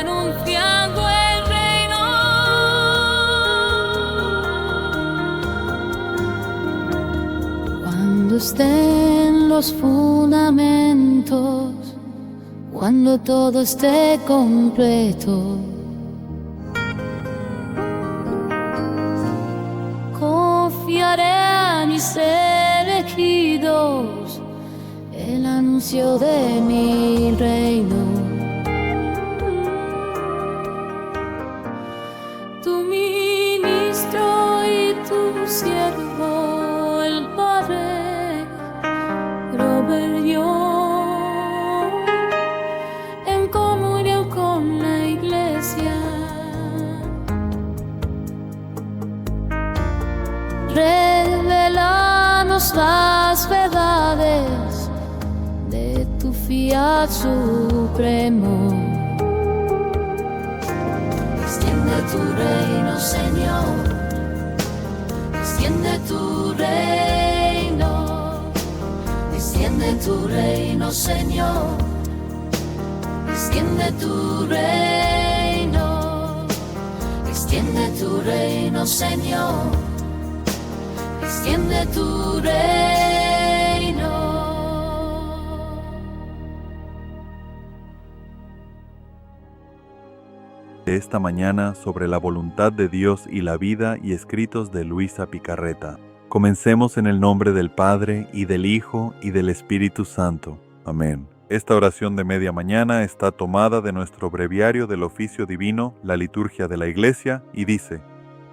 anunciando el reino. Cuando estén los fundamentos, cuando todo esté completo, confiaré a mis elegidos el anuncio de mi reino. Tu ministro y tu siervo, el Padre Robert Young, en comunión con la Iglesia, revelanos las verdades de tu fiat supremo. Extiende tu reino, Señor, extiende tu reino, extiende tu reino, Señor, extiende tu reino, extiende tu reino, Señor, extiende tu reino. De esta mañana sobre la voluntad de Dios y la vida y escritos de Luisa Picarreta. Comencemos en el nombre del Padre y del Hijo y del Espíritu Santo. Amén. Esta oración de media mañana está tomada de nuestro breviario del oficio divino, la liturgia de la Iglesia, y dice: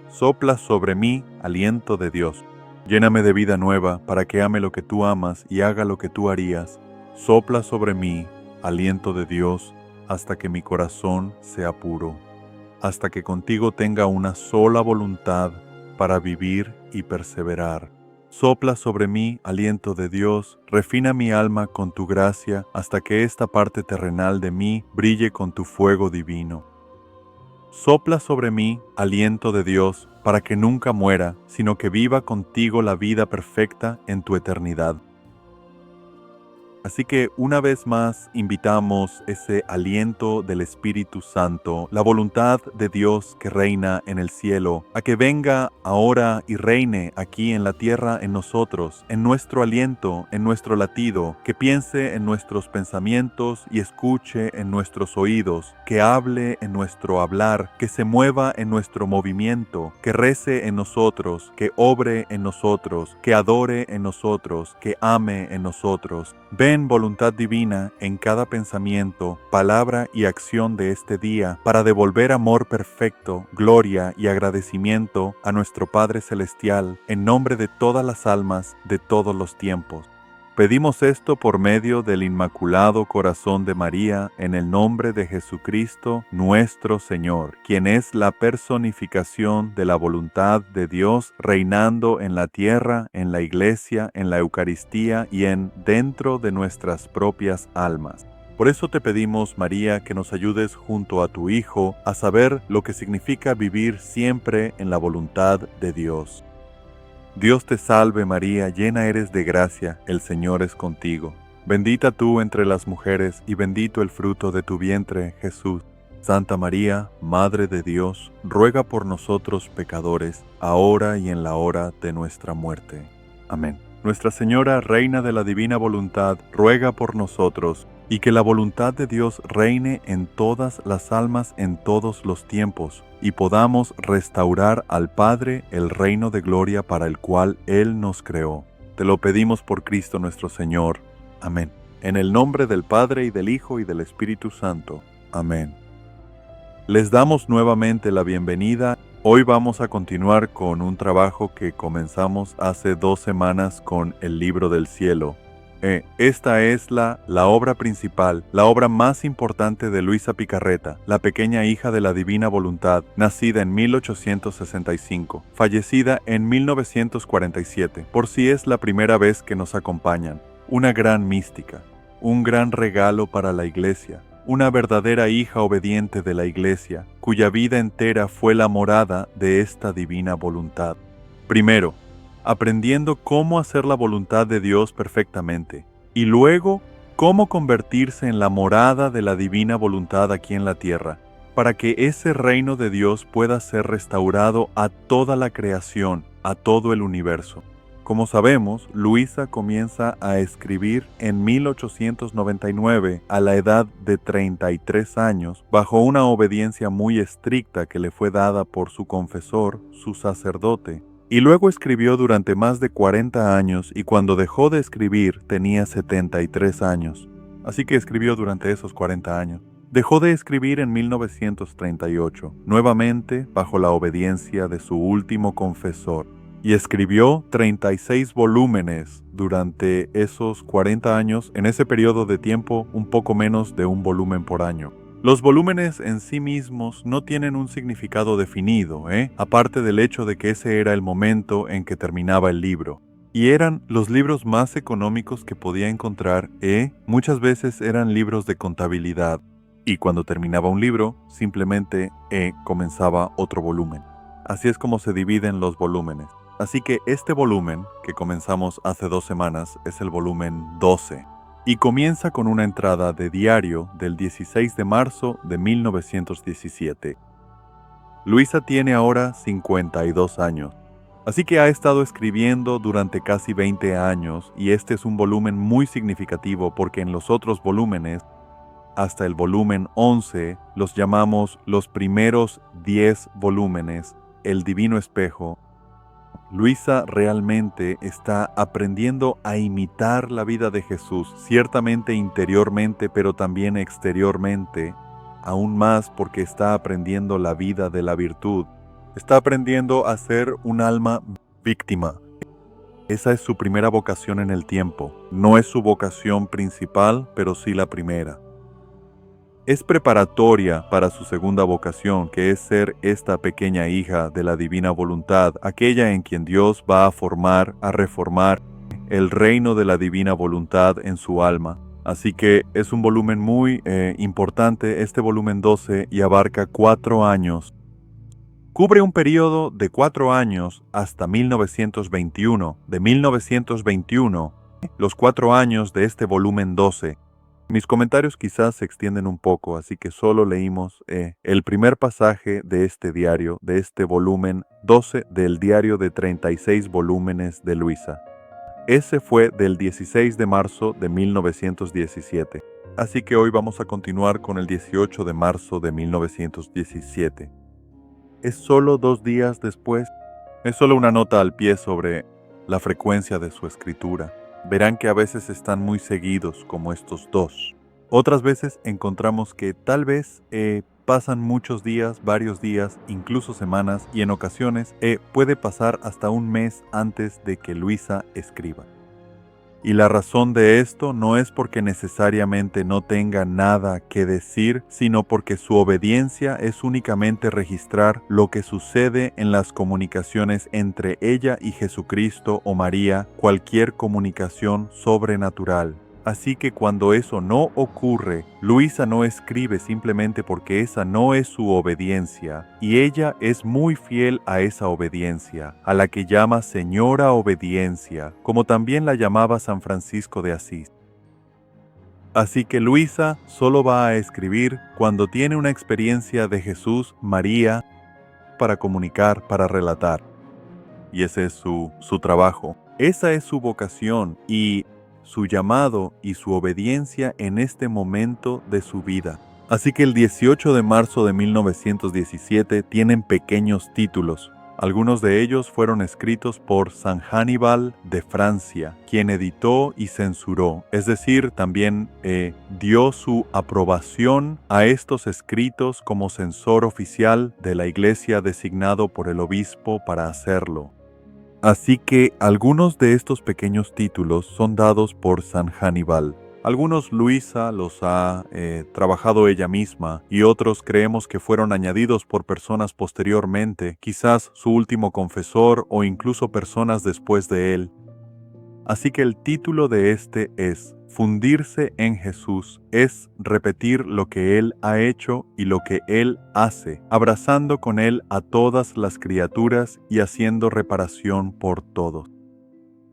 Sopla sobre mí aliento de Dios. Lléname de vida nueva para que ame lo que tú amas y haga lo que tú harías. Sopla sobre mí aliento de Dios hasta que mi corazón sea puro, hasta que contigo tenga una sola voluntad para vivir y perseverar. Sopla sobre mí aliento de Dios, refina mi alma con tu gracia hasta que esta parte terrenal de mí brille con tu fuego divino. Sopla sobre mí aliento de Dios para que nunca muera, sino que viva contigo la vida perfecta en tu eternidad. Así que una vez más invitamos ese aliento del Espíritu Santo, la voluntad de Dios que reina en el cielo, a que venga ahora y reine aquí en la tierra en nosotros, en nuestro aliento, en nuestro latido, que piense en nuestros pensamientos y escuche en nuestros oídos, que hable en nuestro hablar, que se mueva en nuestro movimiento, que rece en nosotros, que obre en nosotros, que adore en nosotros, que ame en nosotros. Ven, voluntad divina, en cada pensamiento, palabra y acción de este día, para devolver amor perfecto, gloria y agradecimiento a nuestro Padre Celestial, en nombre de todas las almas de todos los tiempos. Pedimos esto por medio del Inmaculado Corazón de María, en el nombre de Jesucristo, nuestro Señor, quien es la personificación de la voluntad de Dios, reinando en la tierra, en la Iglesia, en la Eucaristía y dentro de nuestras propias almas. Por eso te pedimos, María, que nos ayudes junto a tu Hijo a saber lo que significa vivir siempre en la voluntad de Dios. Dios te salve María, llena eres de gracia, el Señor es contigo. Bendita tú entre las mujeres y bendito el fruto de tu vientre, Jesús. Santa María, Madre de Dios, ruega por nosotros pecadores, ahora y en la hora de nuestra muerte. Amén. Nuestra Señora, Reina de la Divina Voluntad, ruega por nosotros, y que la voluntad de Dios reine en todas las almas en todos los tiempos, y podamos restaurar al Padre el reino de gloria para el cual Él nos creó. Te lo pedimos por Cristo nuestro Señor. Amén. En el nombre del Padre, y del Hijo, y del Espíritu Santo. Amén. Les damos nuevamente la bienvenida. Hoy vamos a continuar con un trabajo que comenzamos hace 2 semanas con el Libro del Cielo. Esta es la obra principal, la obra más importante de Luisa Picarreta, la pequeña hija de la Divina Voluntad, nacida en 1865, fallecida en 1947, por si es la primera vez que nos acompañan. Una gran mística, un gran regalo para la Iglesia, una verdadera hija obediente de la Iglesia, cuya vida entera fue la morada de esta divina voluntad. Primero, aprendiendo cómo hacer la voluntad de Dios perfectamente, y luego, cómo convertirse en la morada de la divina voluntad aquí en la tierra, para que ese reino de Dios pueda ser restaurado a toda la creación, a todo el universo. Como sabemos, Luisa comienza a escribir en 1899 a la edad de 33 años, bajo una obediencia muy estricta que le fue dada por su confesor, su sacerdote. Y luego escribió durante más de 40 años y cuando dejó de escribir tenía 73 años. Así que escribió durante esos 40 años. Dejó de escribir en 1938, nuevamente bajo la obediencia de su último confesor. Y escribió 36 volúmenes durante esos 40 años, en ese periodo de tiempo un poco menos de un volumen por año. Los volúmenes en sí mismos no tienen un significado definido, aparte del hecho de que ese era el momento en que terminaba el libro. Y eran los libros más económicos que podía encontrar, muchas veces eran libros de contabilidad. Y cuando terminaba un libro, simplemente comenzaba otro volumen. Así es como se dividen los volúmenes. Así que este volumen, que comenzamos hace 2 semanas, es el volumen 12. Y comienza con una entrada de diario del 16 de marzo de 1917. Luisa tiene ahora 52 años. Así que ha estado escribiendo durante casi 20 años y este es un volumen muy significativo porque en los otros volúmenes, hasta el volumen 11, los llamamos los primeros 10 volúmenes, el Divino Espejo. Luisa realmente está aprendiendo a imitar la vida de Jesús, ciertamente interiormente, pero también exteriormente, aún más porque está aprendiendo la vida de la virtud. Está aprendiendo a ser un alma víctima. Esa es su primera vocación en el tiempo. No es su vocación principal, pero sí la primera. Es preparatoria para su segunda vocación, que es ser esta pequeña hija de la divina voluntad, aquella en quien Dios va a formar, a reformar el reino de la divina voluntad en su alma. Así que es un volumen muy importante, este volumen 12, y abarca 4 años. Cubre un periodo de 4 años hasta 1921. De 1921, los 4 años de este volumen 12. Mis comentarios quizás se extienden un poco, así que solo leímos el primer pasaje de este diario, de este volumen 12 del diario de 36 volúmenes de Luisa. Ese fue del 16 de marzo de 1917. Así que hoy vamos a continuar con el 18 de marzo de 1917. Es solo 2 días después. Es solo una nota al pie sobre la frecuencia de su escritura. Verán que a veces están muy seguidos, como estos 2. Otras veces encontramos que tal vez pasan muchos días, varios días, incluso semanas, y en ocasiones puede pasar hasta un mes antes de que Luisa escriba. Y la razón de esto no es porque necesariamente no tenga nada que decir, sino porque su obediencia es únicamente registrar lo que sucede en las comunicaciones entre ella y Jesucristo o María, cualquier comunicación sobrenatural. Así que cuando eso no ocurre, Luisa no escribe simplemente porque esa no es su obediencia, y ella es muy fiel a esa obediencia, a la que llama Señora Obediencia, como también la llamaba San Francisco de Asís. Así que Luisa solo va a escribir cuando tiene una experiencia de Jesús, María, para comunicar, para relatar. Y ese es su trabajo. Esa es su vocación y su llamado y su obediencia en este momento de su vida. Así que el 18 de marzo de 1917 tienen pequeños títulos. Algunos de ellos fueron escritos por San Hannibal de Francia, quien editó y censuró, es decir, también dio su aprobación a estos escritos como censor oficial de la Iglesia designado por el obispo para hacerlo. Así que algunos de estos pequeños títulos son dados por San Hannibal. Algunos Luisa los ha trabajado ella misma y otros creemos que fueron añadidos por personas posteriormente, quizás su último confesor o incluso personas después de él. Así que el título de este es Fundirse en Jesús, es repetir lo que Él ha hecho y lo que Él hace, abrazando con Él a todas las criaturas y haciendo reparación por todos.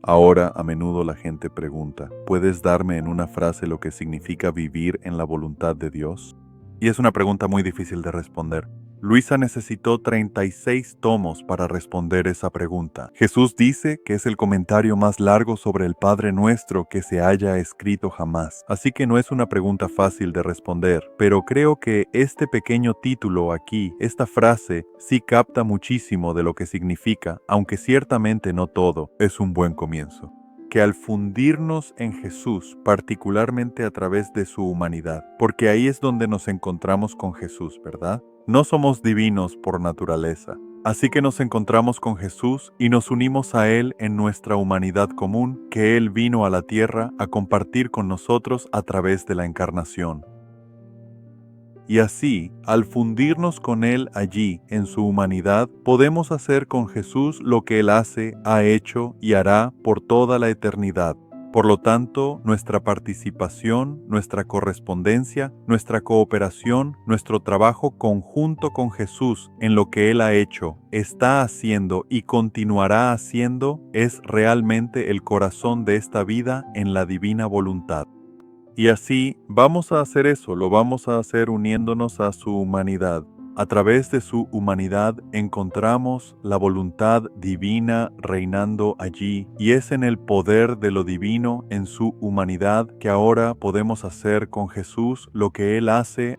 Ahora a menudo la gente pregunta, ¿puedes darme en una frase lo que significa vivir en la voluntad de Dios? Y es una pregunta muy difícil de responder. Luisa necesitó 36 tomos para responder esa pregunta. Jesús dice que es el comentario más largo sobre el Padre Nuestro que se haya escrito jamás. Así que no es una pregunta fácil de responder, pero creo que este pequeño título aquí, esta frase, sí capta muchísimo de lo que significa, aunque ciertamente no todo, es un buen comienzo. Que al fundirnos en Jesús, particularmente a través de su humanidad, porque ahí es donde nos encontramos con Jesús, ¿verdad? No somos divinos por naturaleza, así que nos encontramos con Jesús y nos unimos a Él en nuestra humanidad común, que Él vino a la tierra a compartir con nosotros a través de la encarnación. Y así, al fundirnos con Él allí, en su humanidad, podemos hacer con Jesús lo que Él hace, ha hecho y hará por toda la eternidad. Por lo tanto, nuestra participación, nuestra correspondencia, nuestra cooperación, nuestro trabajo conjunto con Jesús en lo que Él ha hecho, está haciendo y continuará haciendo, es realmente el corazón de esta vida en la divina voluntad. Y así vamos a hacer eso, lo vamos a hacer uniéndonos a su humanidad. A través de su humanidad encontramos la voluntad divina reinando allí, y es en el poder de lo divino en su humanidad que ahora podemos hacer con Jesús lo que Él hace,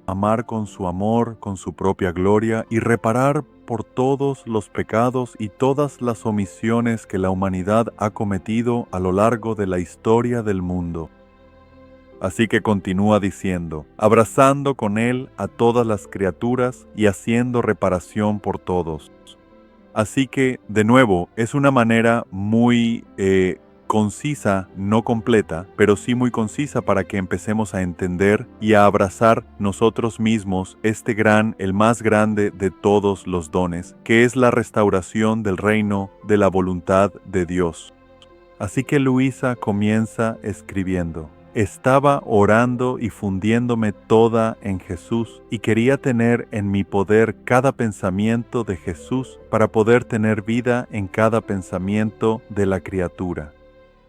amar con su amor, con su propia gloria y reparar por todos los pecados y todas las omisiones que la humanidad ha cometido a lo largo de la historia del mundo. Así que continúa diciendo, abrazando con Él a todas las criaturas y haciendo reparación por todos. Así que, de nuevo, es una manera muy concisa, no completa, pero sí muy concisa para que empecemos a entender y a abrazar nosotros mismos este el más grande de todos los dones, que es la restauración del reino de la voluntad de Dios. Así que Luisa comienza escribiendo. Estaba orando y fundiéndome toda en Jesús y quería tener en mi poder cada pensamiento de Jesús para poder tener vida en cada pensamiento de la criatura.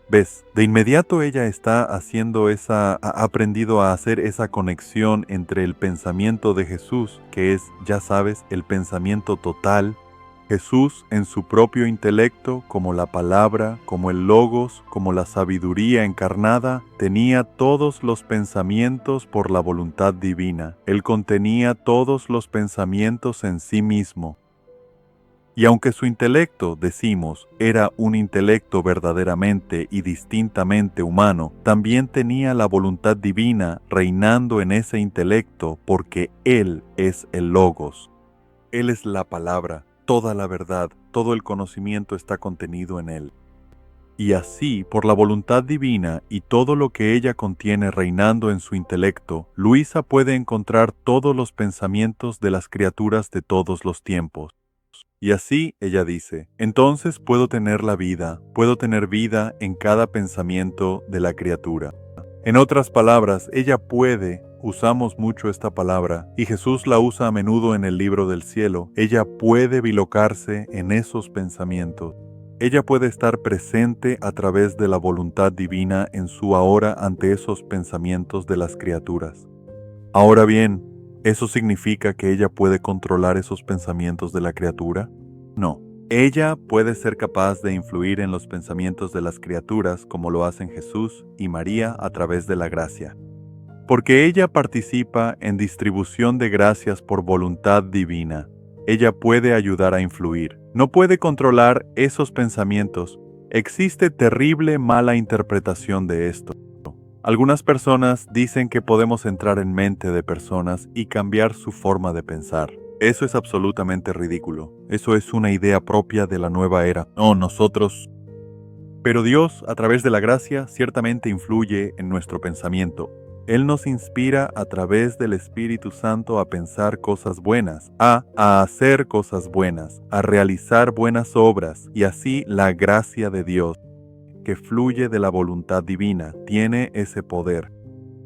¿Ves? De inmediato ella está ha aprendido a hacer esa conexión entre el pensamiento de Jesús, que es, ya sabes, el pensamiento total, Jesús en su propio intelecto, como la palabra, como el logos, como la sabiduría encarnada, tenía todos los pensamientos por la voluntad divina. Él contenía todos los pensamientos en sí mismo. Y aunque su intelecto, decimos, era un intelecto verdaderamente y distintamente humano, también tenía la voluntad divina reinando en ese intelecto porque Él es el logos. Él es la palabra. Toda la verdad, todo el conocimiento está contenido en Él. Y así, por la voluntad divina y todo lo que ella contiene reinando en su intelecto, Luisa puede encontrar todos los pensamientos de las criaturas de todos los tiempos. Y así ella dice, entonces puedo tener vida en cada pensamiento de la criatura. En otras palabras, ella puede, usamos mucho esta palabra, y Jesús la usa a menudo en el libro del cielo, ella puede bilocarse en esos pensamientos. Ella puede estar presente a través de la voluntad divina en su ahora ante esos pensamientos de las criaturas. Ahora bien, ¿eso significa que ella puede controlar esos pensamientos de la criatura? No. Ella puede ser capaz de influir en los pensamientos de las criaturas como lo hacen Jesús y María a través de la gracia. Porque ella participa en distribución de gracias por voluntad divina. Ella puede ayudar a influir. No puede controlar esos pensamientos. Existe terrible mala interpretación de esto. Algunas personas dicen que podemos entrar en mente de personas y cambiar su forma de pensar. Eso es absolutamente ridículo. Eso es una idea propia de la nueva era. No, nosotros. Pero Dios, a través de la gracia, ciertamente influye en nuestro pensamiento. Él nos inspira a través del Espíritu Santo a pensar cosas buenas, a hacer cosas buenas, a realizar buenas obras, y así la gracia de Dios, que fluye de la voluntad divina, tiene ese poder.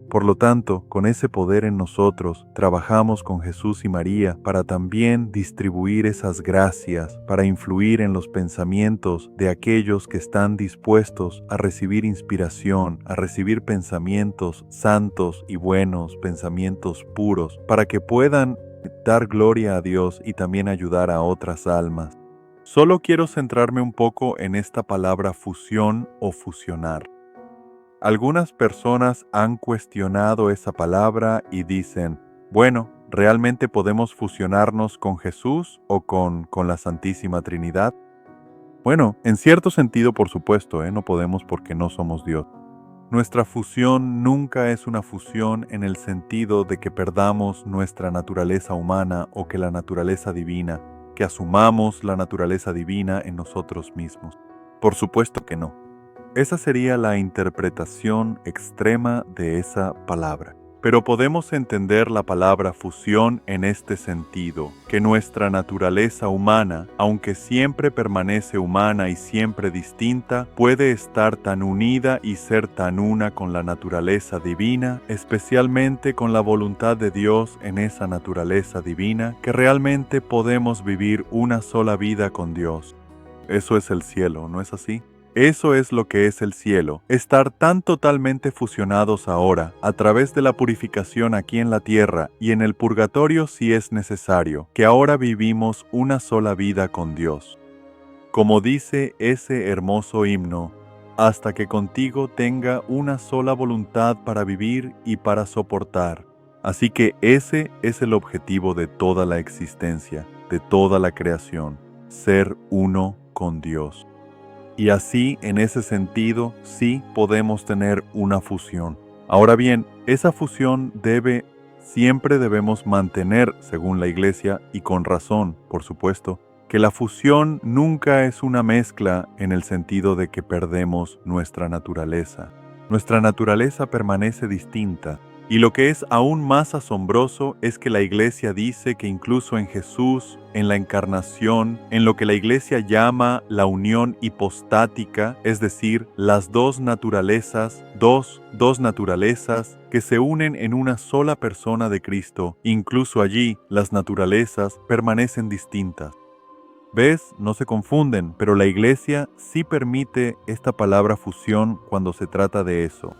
Por lo tanto, con ese poder en nosotros, trabajamos con Jesús y María para también distribuir esas gracias, para influir en los pensamientos de aquellos que están dispuestos a recibir inspiración, a recibir pensamientos santos y buenos, pensamientos puros, para que puedan dar gloria a Dios y también ayudar a otras almas. Solo quiero centrarme un poco en esta palabra fusión o fusionar. Algunas personas han cuestionado esa palabra y dicen, bueno, ¿realmente podemos fusionarnos con Jesús o con la Santísima Trinidad? Bueno, en cierto sentido, por supuesto, no podemos porque no somos Dios. Nuestra fusión nunca es una fusión en el sentido de que perdamos nuestra naturaleza humana o que la naturaleza divina, que asumamos la naturaleza divina en nosotros mismos. Por supuesto que no. Esa sería la interpretación extrema de esa palabra. Pero podemos entender la palabra fusión en este sentido, que nuestra naturaleza humana, aunque siempre permanece humana y siempre distinta, puede estar tan unida y ser tan una con la naturaleza divina, especialmente con la voluntad de Dios en esa naturaleza divina, que realmente podemos vivir una sola vida con Dios. Eso es el cielo, ¿no es así? Eso es lo que es el cielo, estar tan totalmente fusionados ahora, a través de la purificación aquí en la tierra y en el purgatorio si es necesario, que ahora vivimos una sola vida con Dios. Como dice ese hermoso himno, hasta que contigo tenga una sola voluntad para vivir y para soportar. Así que ese es el objetivo de toda la existencia, de toda la creación, ser uno con Dios. Y así, en ese sentido, sí podemos tener una fusión. Ahora bien, esa fusión siempre debemos mantener, según la Iglesia, y con razón, por supuesto, que la fusión nunca es una mezcla en el sentido de que perdemos nuestra naturaleza. Nuestra naturaleza permanece distinta. Y lo que es aún más asombroso es que la Iglesia dice que incluso en Jesús, en la encarnación, en lo que la Iglesia llama la unión hipostática, es decir, las dos naturalezas que se unen en una sola persona de Cristo, incluso allí las naturalezas permanecen distintas. ¿Ves? No se confunden, pero la Iglesia sí permite esta palabra fusión cuando se trata de eso.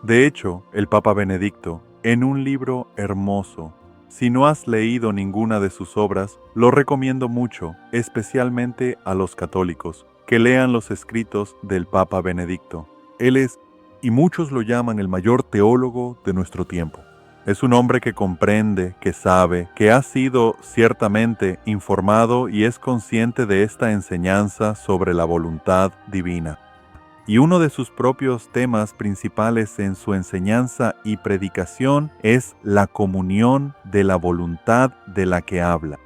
De hecho, el Papa Benedicto, en un libro hermoso, si no has leído ninguna de sus obras, lo recomiendo mucho, especialmente a los católicos, que lean los escritos del Papa Benedicto. Él es, y muchos lo llaman el mayor teólogo de nuestro tiempo. Es un hombre que comprende, que sabe, que ha sido ciertamente informado y es consciente de esta enseñanza sobre la voluntad divina. Y uno de sus propios temas principales en su enseñanza y predicación es la comunión de la voluntad de la que habla.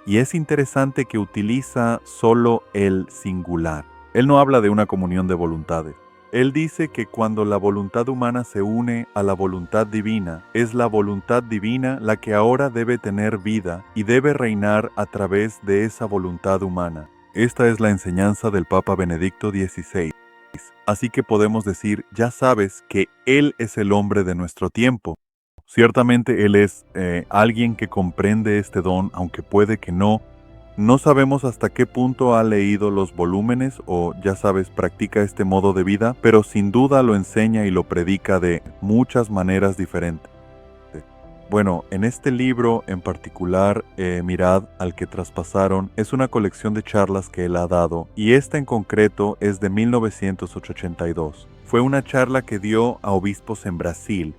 Y es interesante que utiliza solo el singular. Él no habla de una comunión de voluntades. Él dice que cuando la voluntad humana se une a la voluntad divina, es la voluntad divina la que ahora debe tener vida y debe reinar a través de esa voluntad humana. Esta es la enseñanza del Papa Benedicto XVI. Así que podemos decir, ya sabes que Él es el hombre de nuestro tiempo. Ciertamente Él es alguien que comprende este don, aunque puede que no. No sabemos hasta qué punto ha leído los volúmenes o, ya sabes, practica este modo de vida, pero sin duda lo enseña y lo predica de muchas maneras diferentes. Bueno, en este libro en particular, Mirad al que traspasaron, es una colección de charlas que él ha dado, y esta en concreto es de 1982. Fue una charla que dio a obispos en Brasil,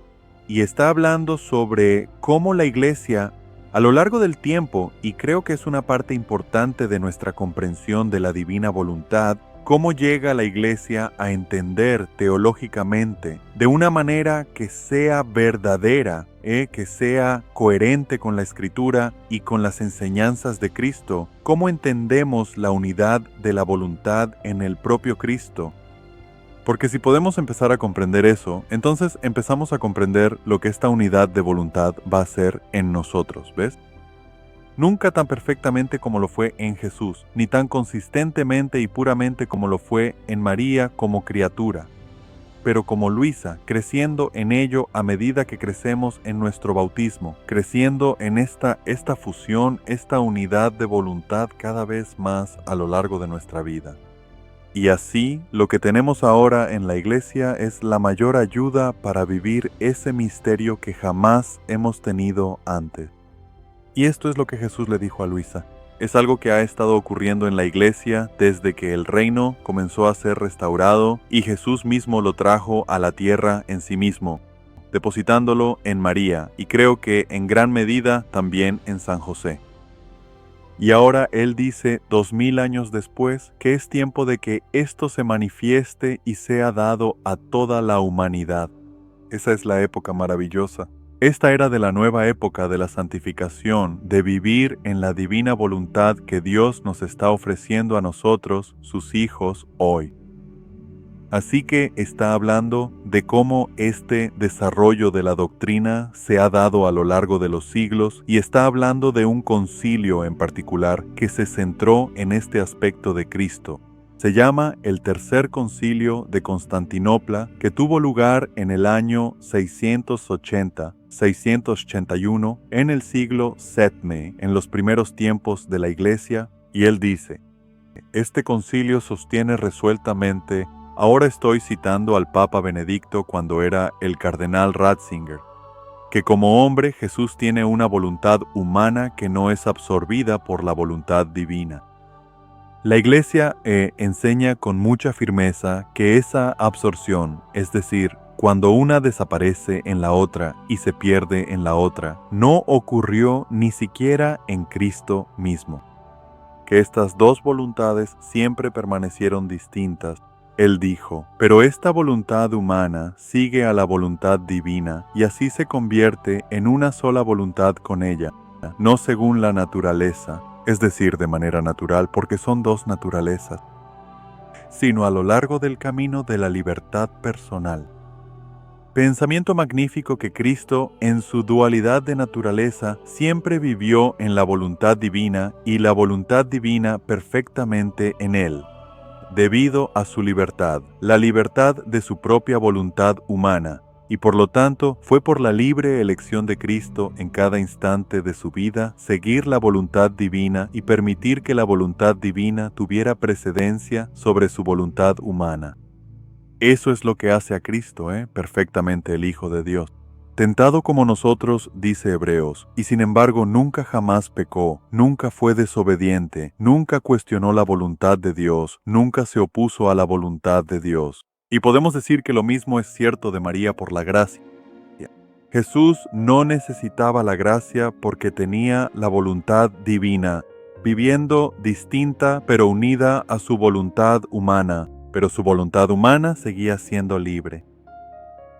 y está hablando sobre cómo la Iglesia, a lo largo del tiempo, y creo que es una parte importante de nuestra comprensión de la divina voluntad, cómo llega la Iglesia a entender teológicamente, de una manera que sea verdadera, que sea coherente con la Escritura y con las enseñanzas de Cristo, cómo entendemos la unidad de la voluntad en el propio Cristo. Porque si podemos empezar a comprender eso, entonces empezamos a comprender lo que esta unidad de voluntad va a ser en nosotros, ¿ves? Nunca tan perfectamente como lo fue en Jesús, ni tan consistentemente y puramente como lo fue en María como criatura. pero como Luisa, creciendo en ello a medida que crecemos en nuestro bautismo, creciendo en esta fusión, esta unidad de voluntad cada vez más a lo largo de nuestra vida. Y así, lo que tenemos ahora en la Iglesia es la mayor ayuda para vivir ese misterio que jamás hemos tenido antes. Y esto es lo que Jesús le dijo a Luisa. Es algo que ha estado ocurriendo en la Iglesia desde que el reino comenzó a ser restaurado y Jesús mismo lo trajo a la tierra en sí mismo, depositándolo en María y creo que en gran medida también en San José. Y ahora Él dice 2000 años después que es tiempo de que esto se manifieste y sea dado a toda la humanidad. Esa es la época maravillosa. Esta era de la nueva época de la santificación, de vivir en la divina voluntad que Dios nos está ofreciendo a nosotros, sus hijos, hoy. Así que está hablando de cómo este desarrollo de la doctrina se ha dado a lo largo de los siglos y está hablando de un concilio en particular que se centró en este aspecto de Cristo. Se llama el Tercer Concilio de Constantinopla, que tuvo lugar en el año 680-681 en el siglo VII, en los primeros tiempos de la Iglesia, y él dice: este concilio sostiene resueltamente. Ahora estoy citando al Papa Benedicto cuando era el cardenal Ratzinger, que como hombre Jesús tiene una voluntad humana que no es absorbida por la voluntad divina. La Iglesia enseña con mucha firmeza que esa absorción, es decir, cuando una desaparece en la otra y se pierde en la otra, no ocurrió ni siquiera en Cristo mismo. Que estas dos voluntades siempre permanecieron distintas. Él dijo: pero esta voluntad humana sigue a la voluntad divina y así se convierte en una sola voluntad con ella, no según la naturaleza, es decir, de manera natural, porque son dos naturalezas, sino a lo largo del camino de la libertad personal. Pensamiento magnífico que Cristo, en su dualidad de naturaleza, siempre vivió en la voluntad divina y la voluntad divina perfectamente en él. Debido a su libertad, la libertad de su propia voluntad humana, y por lo tanto fue por la libre elección de Cristo en cada instante de su vida seguir la voluntad divina y permitir que la voluntad divina tuviera precedencia sobre su voluntad humana. Eso es lo que hace a Cristo, perfectamente el Hijo de Dios. Tentado como nosotros, dice Hebreos, y sin embargo nunca jamás pecó, nunca fue desobediente, nunca cuestionó la voluntad de Dios, nunca se opuso a la voluntad de Dios. Y podemos decir que lo mismo es cierto de María por la gracia. Jesús no necesitaba la gracia porque tenía la voluntad divina, viviendo distinta pero unida a su voluntad humana, pero su voluntad humana seguía siendo libre.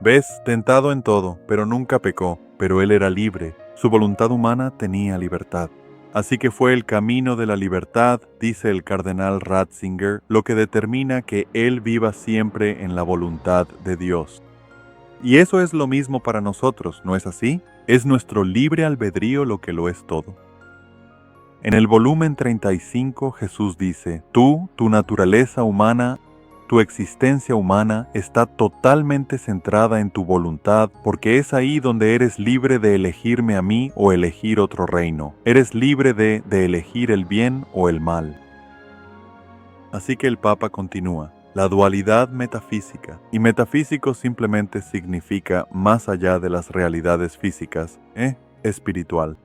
¿Ves? Tentado en todo, pero nunca pecó, pero él era libre. Su voluntad humana tenía libertad. Así que fue el camino de la libertad, dice el cardenal Ratzinger, lo que determina que él viva siempre en la voluntad de Dios. Y eso es lo mismo para nosotros, ¿no es así? Es nuestro libre albedrío lo que lo es todo. En el volumen 35 Jesús dice: tu naturaleza humana, tu existencia humana está totalmente centrada en tu voluntad, porque es ahí donde eres libre de elegirme a mí o elegir otro reino. Eres libre de elegir el bien o el mal. Así que el Papa continúa: la dualidad metafísica, y metafísico simplemente significa más allá de las realidades físicas, espiritual.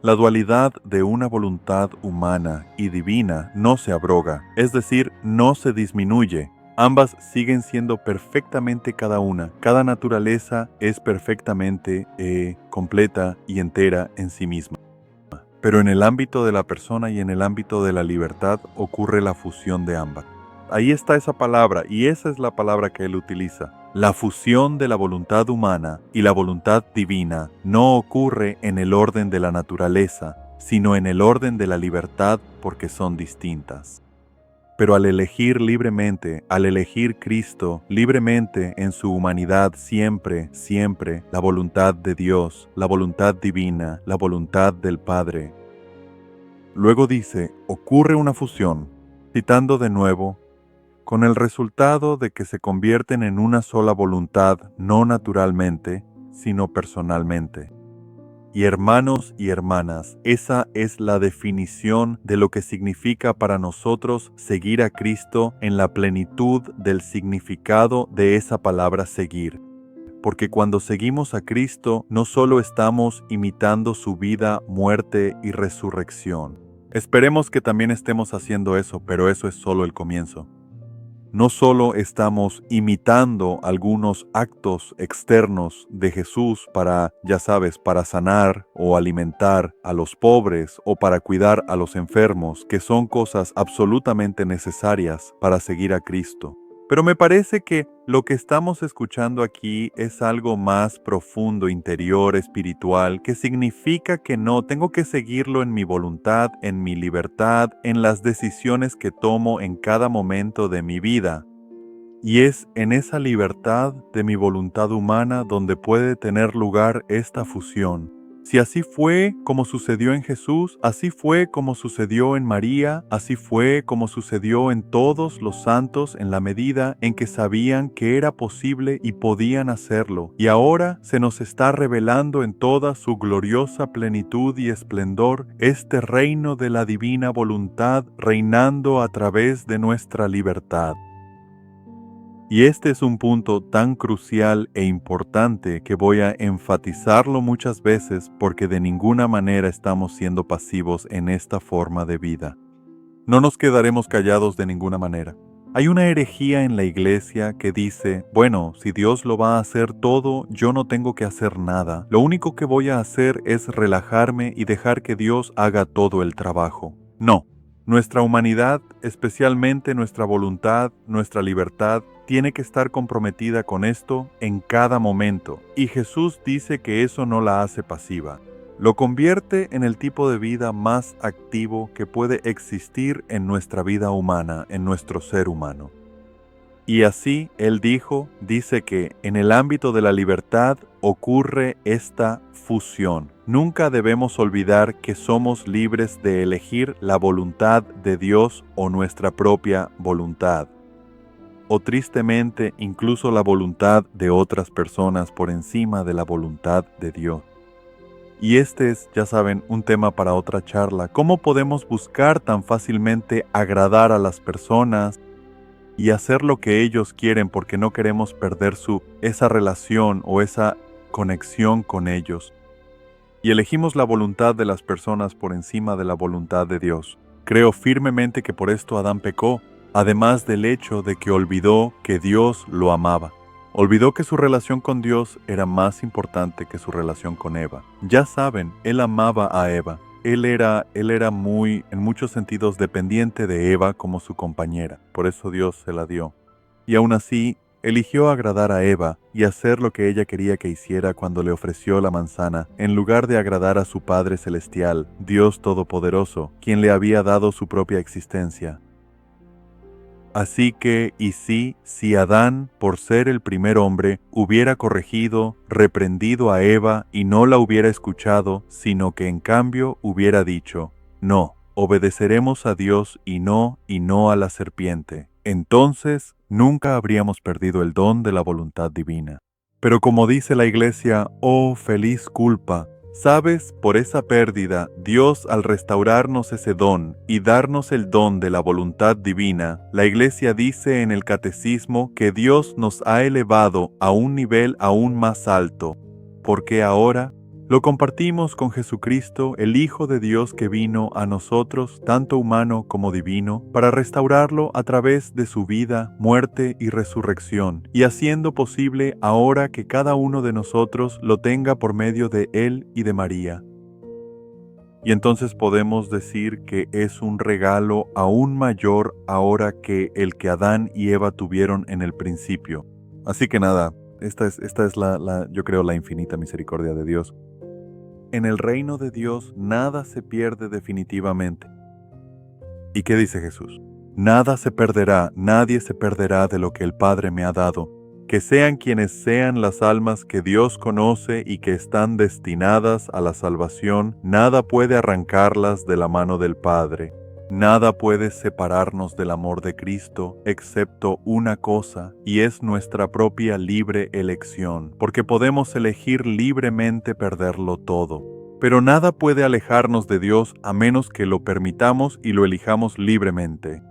La dualidad de una voluntad humana y divina no se abroga, es decir, no se disminuye. Ambas siguen siendo perfectamente cada una. Cada naturaleza es perfectamente completa y entera en sí misma. Pero en el ámbito de la persona y en el ámbito de la libertad ocurre la fusión de ambas. Ahí está esa palabra, y esa es la palabra que él utiliza. La fusión de la voluntad humana y la voluntad divina no ocurre en el orden de la naturaleza, sino en el orden de la libertad, porque son distintas. Pero al elegir libremente, al elegir Cristo libremente en su humanidad siempre, siempre, la voluntad de Dios, la voluntad divina, la voluntad del Padre. Luego dice, ocurre una fusión, citando de nuevo, con el resultado de que se convierten en una sola voluntad, no naturalmente, sino personalmente. Y hermanos y hermanas, esa es la definición de lo que significa para nosotros seguir a Cristo en la plenitud del significado de esa palabra seguir. Porque cuando seguimos a Cristo, no solo estamos imitando su vida, muerte y resurrección. Esperemos que también estemos haciendo eso, pero eso es solo el comienzo. No solo estamos imitando algunos actos externos de Jesús para, ya sabes, para sanar o alimentar a los pobres o para cuidar a los enfermos, que son cosas absolutamente necesarias para seguir a Cristo. Pero me parece que lo que estamos escuchando aquí es algo más profundo, interior, espiritual, que significa que no tengo que seguirlo en mi voluntad, en mi libertad, en las decisiones que tomo en cada momento de mi vida. Y es en esa libertad de mi voluntad humana donde puede tener lugar esta fusión. Si así fue como sucedió en Jesús, así fue como sucedió en María, así fue como sucedió en todos los santos en la medida en que sabían que era posible y podían hacerlo. Y ahora se nos está revelando en toda su gloriosa plenitud y esplendor este reino de la divina voluntad reinando a través de nuestra libertad. Y este es un punto tan crucial e importante que voy a enfatizarlo muchas veces porque de ninguna manera estamos siendo pasivos en esta forma de vida. No nos quedaremos callados de ninguna manera. Hay una herejía en la iglesia que dice, bueno, si Dios lo va a hacer todo, yo no tengo que hacer nada. Lo único que voy a hacer es relajarme y dejar que Dios haga todo el trabajo. No. Nuestra humanidad, especialmente nuestra voluntad, nuestra libertad, tiene que estar comprometida con esto en cada momento. Y Jesús dice que eso no la hace pasiva. Lo convierte en el tipo de vida más activo que puede existir en nuestra vida humana, en nuestro ser humano. Y así, Él dice que en el ámbito de la libertad ocurre esta fusión. Nunca debemos olvidar que somos libres de elegir la voluntad de Dios o nuestra propia voluntad. O tristemente, incluso la voluntad de otras personas por encima de la voluntad de Dios. Y este es, ya saben, un tema para otra charla. ¿Cómo podemos buscar tan fácilmente agradar a las personas y hacer lo que ellos quieren porque no queremos perder esa relación o esa conexión con ellos? Y elegimos la voluntad de las personas por encima de la voluntad de Dios. Creo firmemente que por esto Adán pecó, además del hecho de que olvidó que Dios lo amaba. Olvidó que su relación con Dios era más importante que su relación con Eva. Ya saben, él amaba a Eva. Él era muy, en muchos sentidos, dependiente de Eva como su compañera. Por eso Dios se la dio. Y aún así, eligió agradar a Eva y hacer lo que ella quería que hiciera cuando le ofreció la manzana, en lugar de agradar a su Padre Celestial, Dios Todopoderoso, quien le había dado su propia existencia. Así que, y si Adán, por ser el primer hombre, hubiera corregido, reprendido a Eva y no la hubiera escuchado, sino que en cambio hubiera dicho, no, obedeceremos a Dios y no a la serpiente, entonces nunca habríamos perdido el don de la voluntad divina. Pero como dice la Iglesia, oh feliz culpa, ¿sabes? Por esa pérdida, Dios al restaurarnos ese don y darnos el don de la voluntad divina, la Iglesia dice en el Catecismo que Dios nos ha elevado a un nivel aún más alto, porque ahora lo compartimos con Jesucristo, el Hijo de Dios que vino a nosotros, tanto humano como divino, para restaurarlo a través de su vida, muerte y resurrección, y haciendo posible ahora que cada uno de nosotros lo tenga por medio de Él y de María. Y entonces podemos decir que es un regalo aún mayor ahora que el que Adán y Eva tuvieron en el principio. Así que nada, esta es yo creo, la infinita misericordia de Dios. En el reino de Dios nada se pierde definitivamente. ¿Y qué dice Jesús? Nada se perderá, nadie se perderá de lo que el Padre me ha dado. Que sean quienes sean las almas que Dios conoce y que están destinadas a la salvación, nada puede arrancarlas de la mano del Padre. Nada puede separarnos del amor de Cristo, excepto una cosa, y es nuestra propia libre elección, porque podemos elegir libremente perderlo todo. Pero nada puede alejarnos de Dios a menos que lo permitamos y lo elijamos libremente.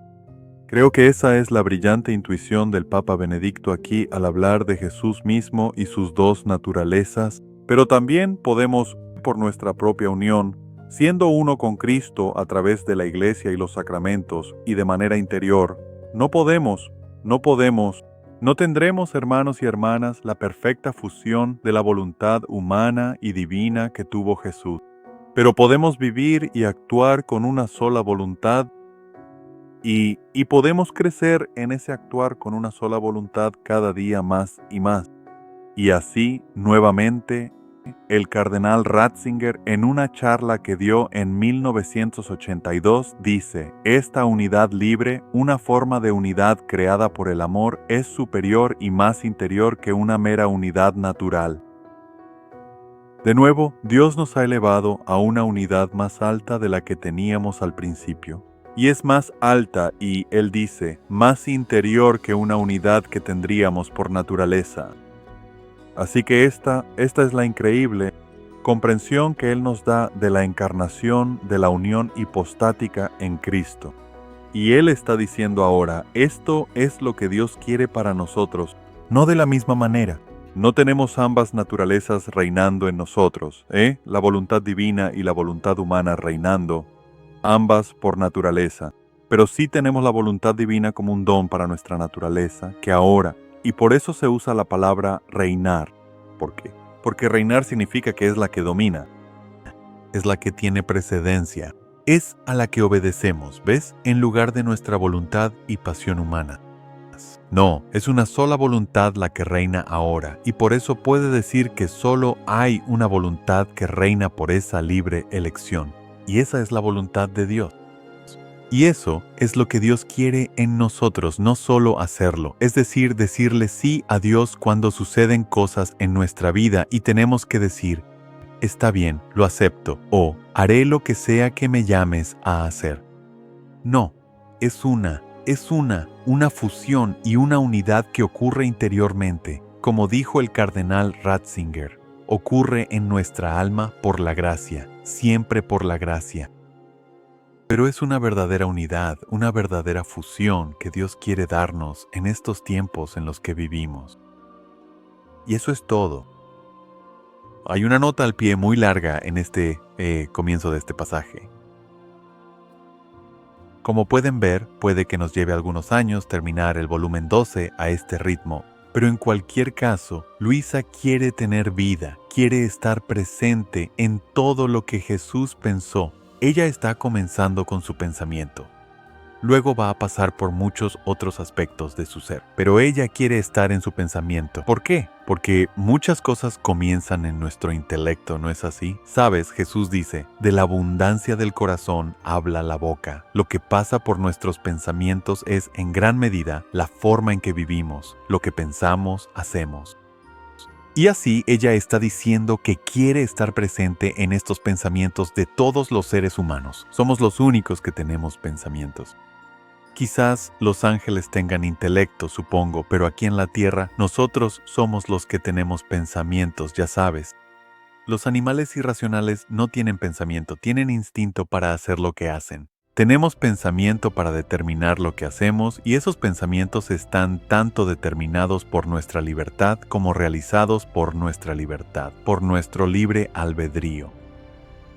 Creo que esa es la brillante intuición del Papa Benedicto aquí al hablar de Jesús mismo y sus dos naturalezas, pero también podemos, por nuestra propia unión, siendo uno con Cristo a través de la Iglesia y los sacramentos y de manera interior, no tendremos, hermanos y hermanas, la perfecta fusión de la voluntad humana y divina que tuvo Jesús. Pero podemos vivir y actuar con una sola voluntad y podemos crecer en ese actuar con una sola voluntad cada día más y más. Y así, nuevamente, el cardenal Ratzinger, en una charla que dio en 1982, dice: esta unidad libre, una forma de unidad creada por el amor, es superior y más interior que una mera unidad natural. De nuevo, Dios nos ha elevado a una unidad más alta de la que teníamos al principio. Y es más alta y, él dice, más interior que una unidad que tendríamos por naturaleza. Así que esta es la increíble comprensión que Él nos da de la encarnación, de la unión hipostática en Cristo. Y Él está diciendo ahora, esto es lo que Dios quiere para nosotros, no de la misma manera. No tenemos ambas naturalezas reinando en nosotros, la voluntad divina y la voluntad humana reinando, ambas por naturaleza, pero sí tenemos la voluntad divina como un don para nuestra naturaleza, que ahora, y por eso se usa la palabra reinar. ¿Por qué? Porque reinar significa que es la que domina, es la que tiene precedencia, es a la que obedecemos, ¿ves? En lugar de nuestra voluntad y pasión humana. No, es una sola voluntad la que reina ahora, y por eso puede decir que solo hay una voluntad que reina por esa libre elección. Y esa es la voluntad de Dios. Y eso es lo que Dios quiere en nosotros, no solo hacerlo, es decir, decirle sí a Dios cuando suceden cosas en nuestra vida y tenemos que decir, está bien, lo acepto, o haré lo que sea que me llames a hacer. No, es una fusión y una unidad que ocurre interiormente, como dijo el cardenal Ratzinger. Ocurre en nuestra alma por la gracia, siempre por la gracia. Pero es una verdadera unidad, una verdadera fusión que Dios quiere darnos en estos tiempos en los que vivimos. Y eso es todo. Hay una nota al pie muy larga en este comienzo de este pasaje. Como pueden ver, puede que nos lleve algunos años terminar el volumen 12 a este ritmo. Pero en cualquier caso, Luisa quiere tener vida, quiere estar presente en todo lo que Jesús pensó. Ella está comenzando con su pensamiento. Luego va a pasar por muchos otros aspectos de su ser, pero ella quiere estar en su pensamiento. ¿Por qué? Porque muchas cosas comienzan en nuestro intelecto, ¿no es así? Sabes, Jesús dice, de la abundancia del corazón habla la boca. Lo que pasa por nuestros pensamientos es, en gran medida, la forma en que vivimos, lo que pensamos, hacemos. Y así ella está diciendo que quiere estar presente en estos pensamientos de todos los seres humanos. Somos los únicos que tenemos pensamientos. Quizás los ángeles tengan intelecto, supongo, pero aquí en la tierra nosotros somos los que tenemos pensamientos, ya sabes. Los animales irracionales no tienen pensamiento, tienen instinto para hacer lo que hacen. Tenemos pensamiento para determinar lo que hacemos y esos pensamientos están tanto determinados por nuestra libertad como realizados por nuestra libertad, por nuestro libre albedrío.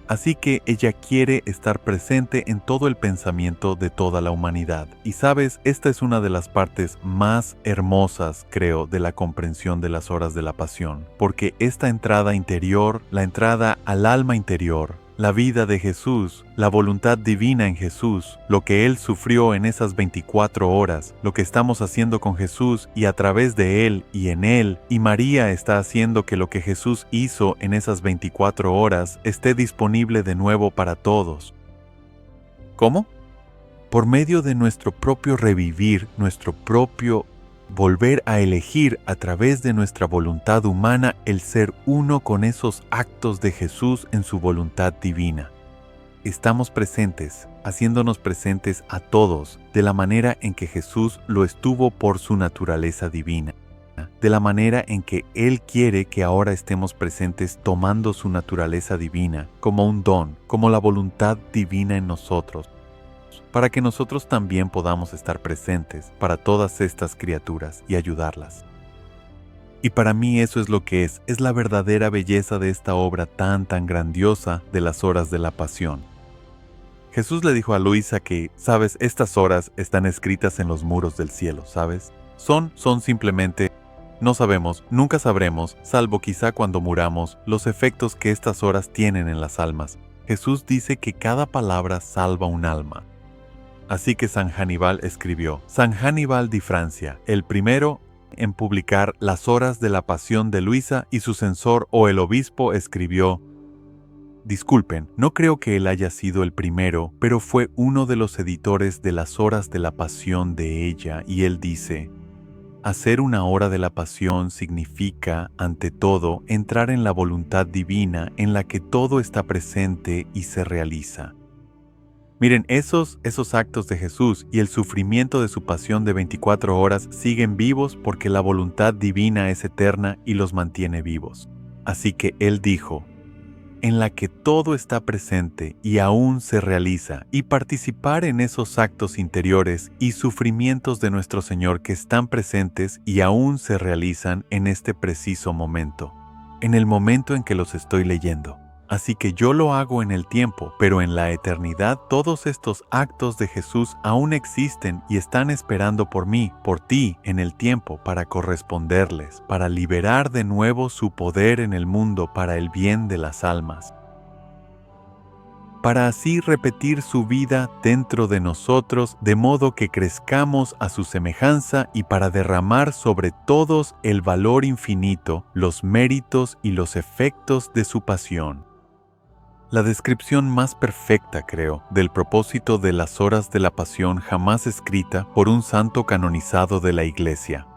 Así que ella quiere estar presente en todo el pensamiento de toda la humanidad. Y sabes, esta es una de las partes más hermosas, creo, de la comprensión de las horas de la pasión, porque esta entrada interior, la entrada al alma interior, la vida de Jesús, la voluntad divina en Jesús, lo que Él sufrió en esas 24 horas, lo que estamos haciendo con Jesús y a través de Él y en Él, y María está haciendo que lo que Jesús hizo en esas 24 horas esté disponible de nuevo para todos. ¿Cómo? Por medio de nuestro propio revivir, nuestro propio volver a elegir a través de nuestra voluntad humana el ser uno con esos actos de Jesús en su voluntad divina. estamos presentes, haciéndonos presentes a todos de la manera en que Jesús lo estuvo por su naturaleza divina, de la manera en que Él quiere que ahora estemos presentes tomando su naturaleza divina como un don, como la voluntad divina en nosotros, para que nosotros también podamos estar presentes para todas estas criaturas y ayudarlas. Y para mí eso es lo que es la verdadera belleza de esta obra tan grandiosa de las horas de la pasión. Jesús le dijo a Luisa que, sabes, estas horas están escritas en los muros del cielo, ¿sabes? Son simplemente, no sabemos, nunca sabremos, salvo quizá cuando muramos, los efectos que estas horas tienen en las almas. Jesús dice que cada palabra salva un alma. Así que San Hannibal escribió, San Hannibal di Francia, el primero en publicar las horas de la pasión de Luisa, y su censor o el obispo escribió, disculpen, no creo que él haya sido el primero, pero fue uno de los editores de las horas de la pasión de ella, y él dice, hacer una hora de la pasión significa, ante todo, entrar en la voluntad divina en la que todo está presente y se realiza. Miren, esos actos de Jesús y el sufrimiento de su pasión de 24 horas siguen vivos porque la voluntad divina es eterna y los mantiene vivos. Así que Él dijo, en la que todo está presente y aún se realiza, y participar en esos actos interiores y sufrimientos de nuestro Señor que están presentes y aún se realizan en este preciso momento, en el momento en que los estoy leyendo. Así que yo lo hago en el tiempo, pero en la eternidad todos estos actos de Jesús aún existen y están esperando por mí, por ti, en el tiempo, para corresponderles, para liberar de nuevo su poder en el mundo para el bien de las almas, para así repetir su vida dentro de nosotros, de modo que crezcamos a su semejanza y para derramar sobre todos el valor infinito, los méritos y los efectos de su pasión. La descripción más perfecta, creo, del propósito de las horas de la pasión jamás escrita por un santo canonizado de la Iglesia.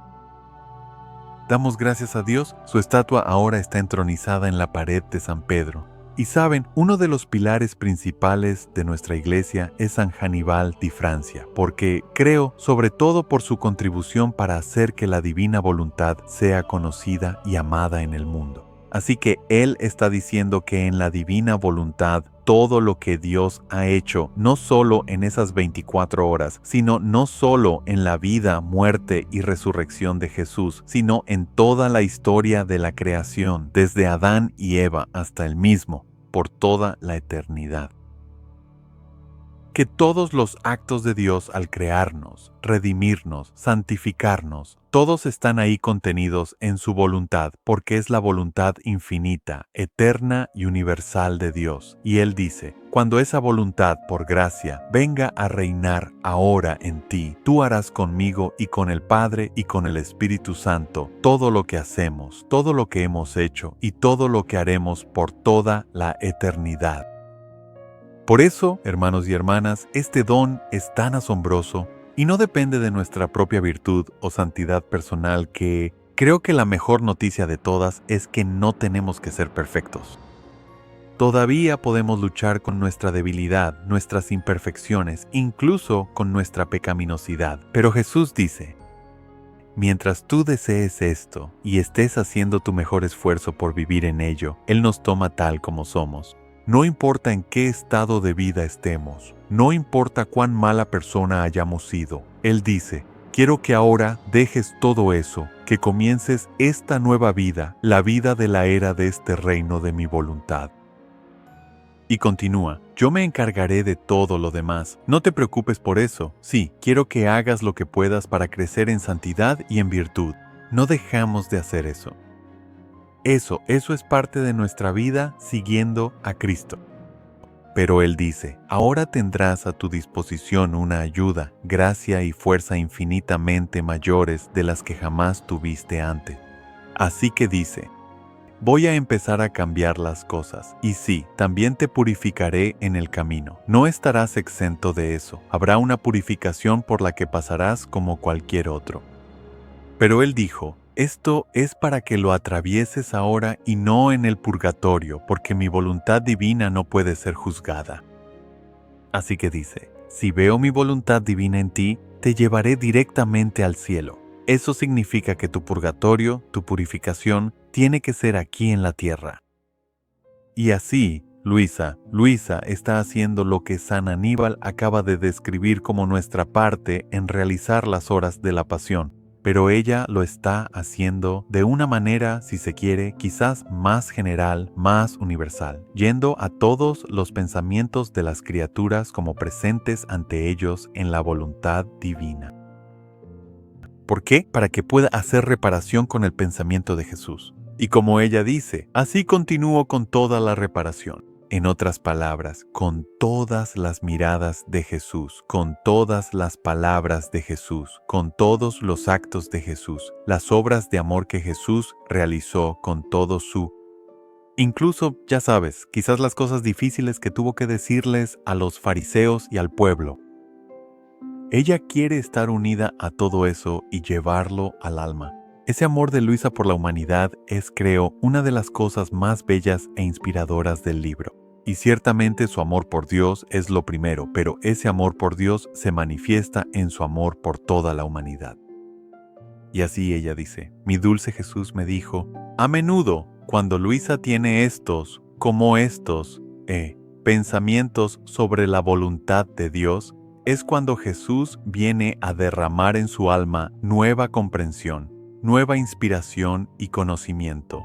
Damos gracias a Dios, su estatua ahora está entronizada en la pared de San Pedro. Y saben, uno de los pilares principales de nuestra Iglesia es San Hannibal di Francia, porque creo, sobre todo por su contribución para hacer que la divina voluntad sea conocida y amada en el mundo. Así que Él está diciendo que en la divina voluntad todo lo que Dios ha hecho, no solo en esas 24 horas, sino no solo en la vida, muerte y resurrección de Jesús, sino en toda la historia de la creación, desde Adán y Eva hasta el mismo, por toda la eternidad. Que todos los actos de Dios al crearnos, redimirnos, santificarnos, todos están ahí contenidos en su voluntad, porque es la voluntad infinita, eterna y universal de Dios. Y Él dice, cuando esa voluntad, por gracia, venga a reinar ahora en ti, tú harás conmigo y con el Padre y con el Espíritu Santo todo lo que hacemos, todo lo que hemos hecho y todo lo que haremos por toda la eternidad. Por eso, hermanos y hermanas, este don es tan asombroso y no depende de nuestra propia virtud o santidad personal, que creo que la mejor noticia de todas es que no tenemos que ser perfectos. Todavía podemos luchar con nuestra debilidad, nuestras imperfecciones, incluso con nuestra pecaminosidad. Pero Jesús dice, mientras tú desees esto y estés haciendo tu mejor esfuerzo por vivir en ello, Él nos toma tal como somos. No importa en qué estado de vida estemos, no importa cuán mala persona hayamos sido, Él dice, quiero que ahora dejes todo eso, que comiences esta nueva vida, la vida de la era de este reino de mi voluntad. Y continúa, yo me encargaré de todo lo demás, no te preocupes por eso, sí, quiero que hagas lo que puedas para crecer en santidad y en virtud, no dejamos de hacer eso. Eso es parte de nuestra vida siguiendo a Cristo. Pero Él dice, ahora tendrás a tu disposición una ayuda, gracia y fuerza infinitamente mayores de las que jamás tuviste antes. Así que dice, voy a empezar a cambiar las cosas, y sí, también te purificaré en el camino. No estarás exento de eso, habrá una purificación por la que pasarás como cualquier otro. Pero Él dijo, esto es para que lo atravieses ahora y no en el purgatorio, porque mi voluntad divina no puede ser juzgada. Así que dice, si veo mi voluntad divina en ti, te llevaré directamente al cielo. Eso significa que tu purgatorio, tu purificación, tiene que ser aquí en la tierra. Y así, Luisa está haciendo lo que San Aníbal acaba de describir como nuestra parte en realizar las horas de la pasión. Pero ella lo está haciendo de una manera, si se quiere, quizás más general, más universal, yendo a todos los pensamientos de las criaturas como presentes ante ellos en la voluntad divina. ¿Por qué? Para que pueda hacer reparación con el pensamiento de Jesús. Y como ella dice, así continúo con toda la reparación. En otras palabras, con todas las miradas de Jesús, con todas las palabras de Jesús, con todos los actos de Jesús, las obras de amor que Jesús realizó con todo su... Incluso, ya sabes, quizás las cosas difíciles que tuvo que decirles a los fariseos y al pueblo. Ella quiere estar unida a todo eso y llevarlo al alma. Ese amor de Luisa por la humanidad es, creo, una de las cosas más bellas e inspiradoras del libro. Y ciertamente su amor por Dios es lo primero, pero ese amor por Dios se manifiesta en su amor por toda la humanidad. Y así ella dice, mi dulce Jesús me dijo, a menudo, cuando Luisa tiene estos, como estos, pensamientos sobre la voluntad de Dios, es cuando Jesús viene a derramar en su alma nueva comprensión, nueva inspiración y conocimiento.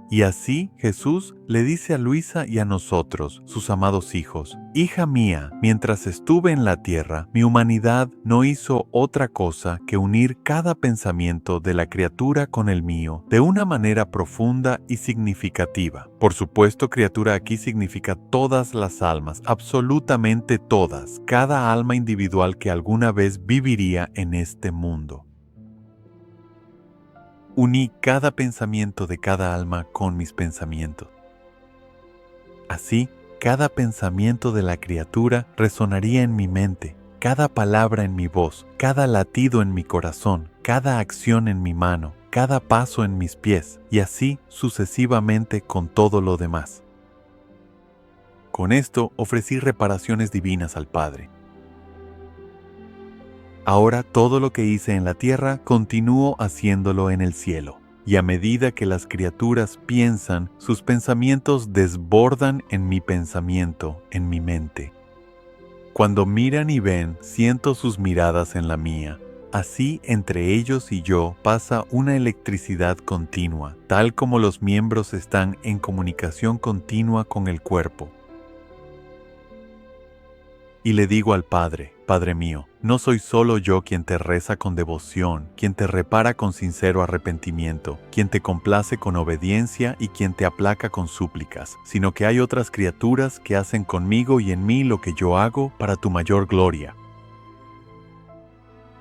Y así Jesús le dice a Luisa y a nosotros, sus amados hijos, hija mía, mientras estuve en la tierra, mi humanidad no hizo otra cosa que unir cada pensamiento de la criatura con el mío de una manera profunda y significativa. Por supuesto, criatura aquí significa todas las almas, absolutamente todas, cada alma individual que alguna vez viviría en este mundo. Uní cada pensamiento de cada alma con mis pensamientos. Así, cada pensamiento de la criatura resonaría en mi mente, cada palabra en mi voz, cada latido en mi corazón, cada acción en mi mano, cada paso en mis pies, y así sucesivamente con todo lo demás. Con esto ofrecí reparaciones divinas al Padre. Ahora todo lo que hice en la tierra continúo haciéndolo en el cielo, y a medida que las criaturas piensan, sus pensamientos desbordan en mi pensamiento, en mi mente. Cuando miran y ven, siento sus miradas en la mía. Así entre ellos y yo pasa una electricidad continua, tal como los miembros están en comunicación continua con el cuerpo. Y le digo al Padre, Padre mío, no soy solo yo quien te reza con devoción, quien te repara con sincero arrepentimiento, quien te complace con obediencia y quien te aplaca con súplicas, sino que hay otras criaturas que hacen conmigo y en mí lo que yo hago para tu mayor gloria.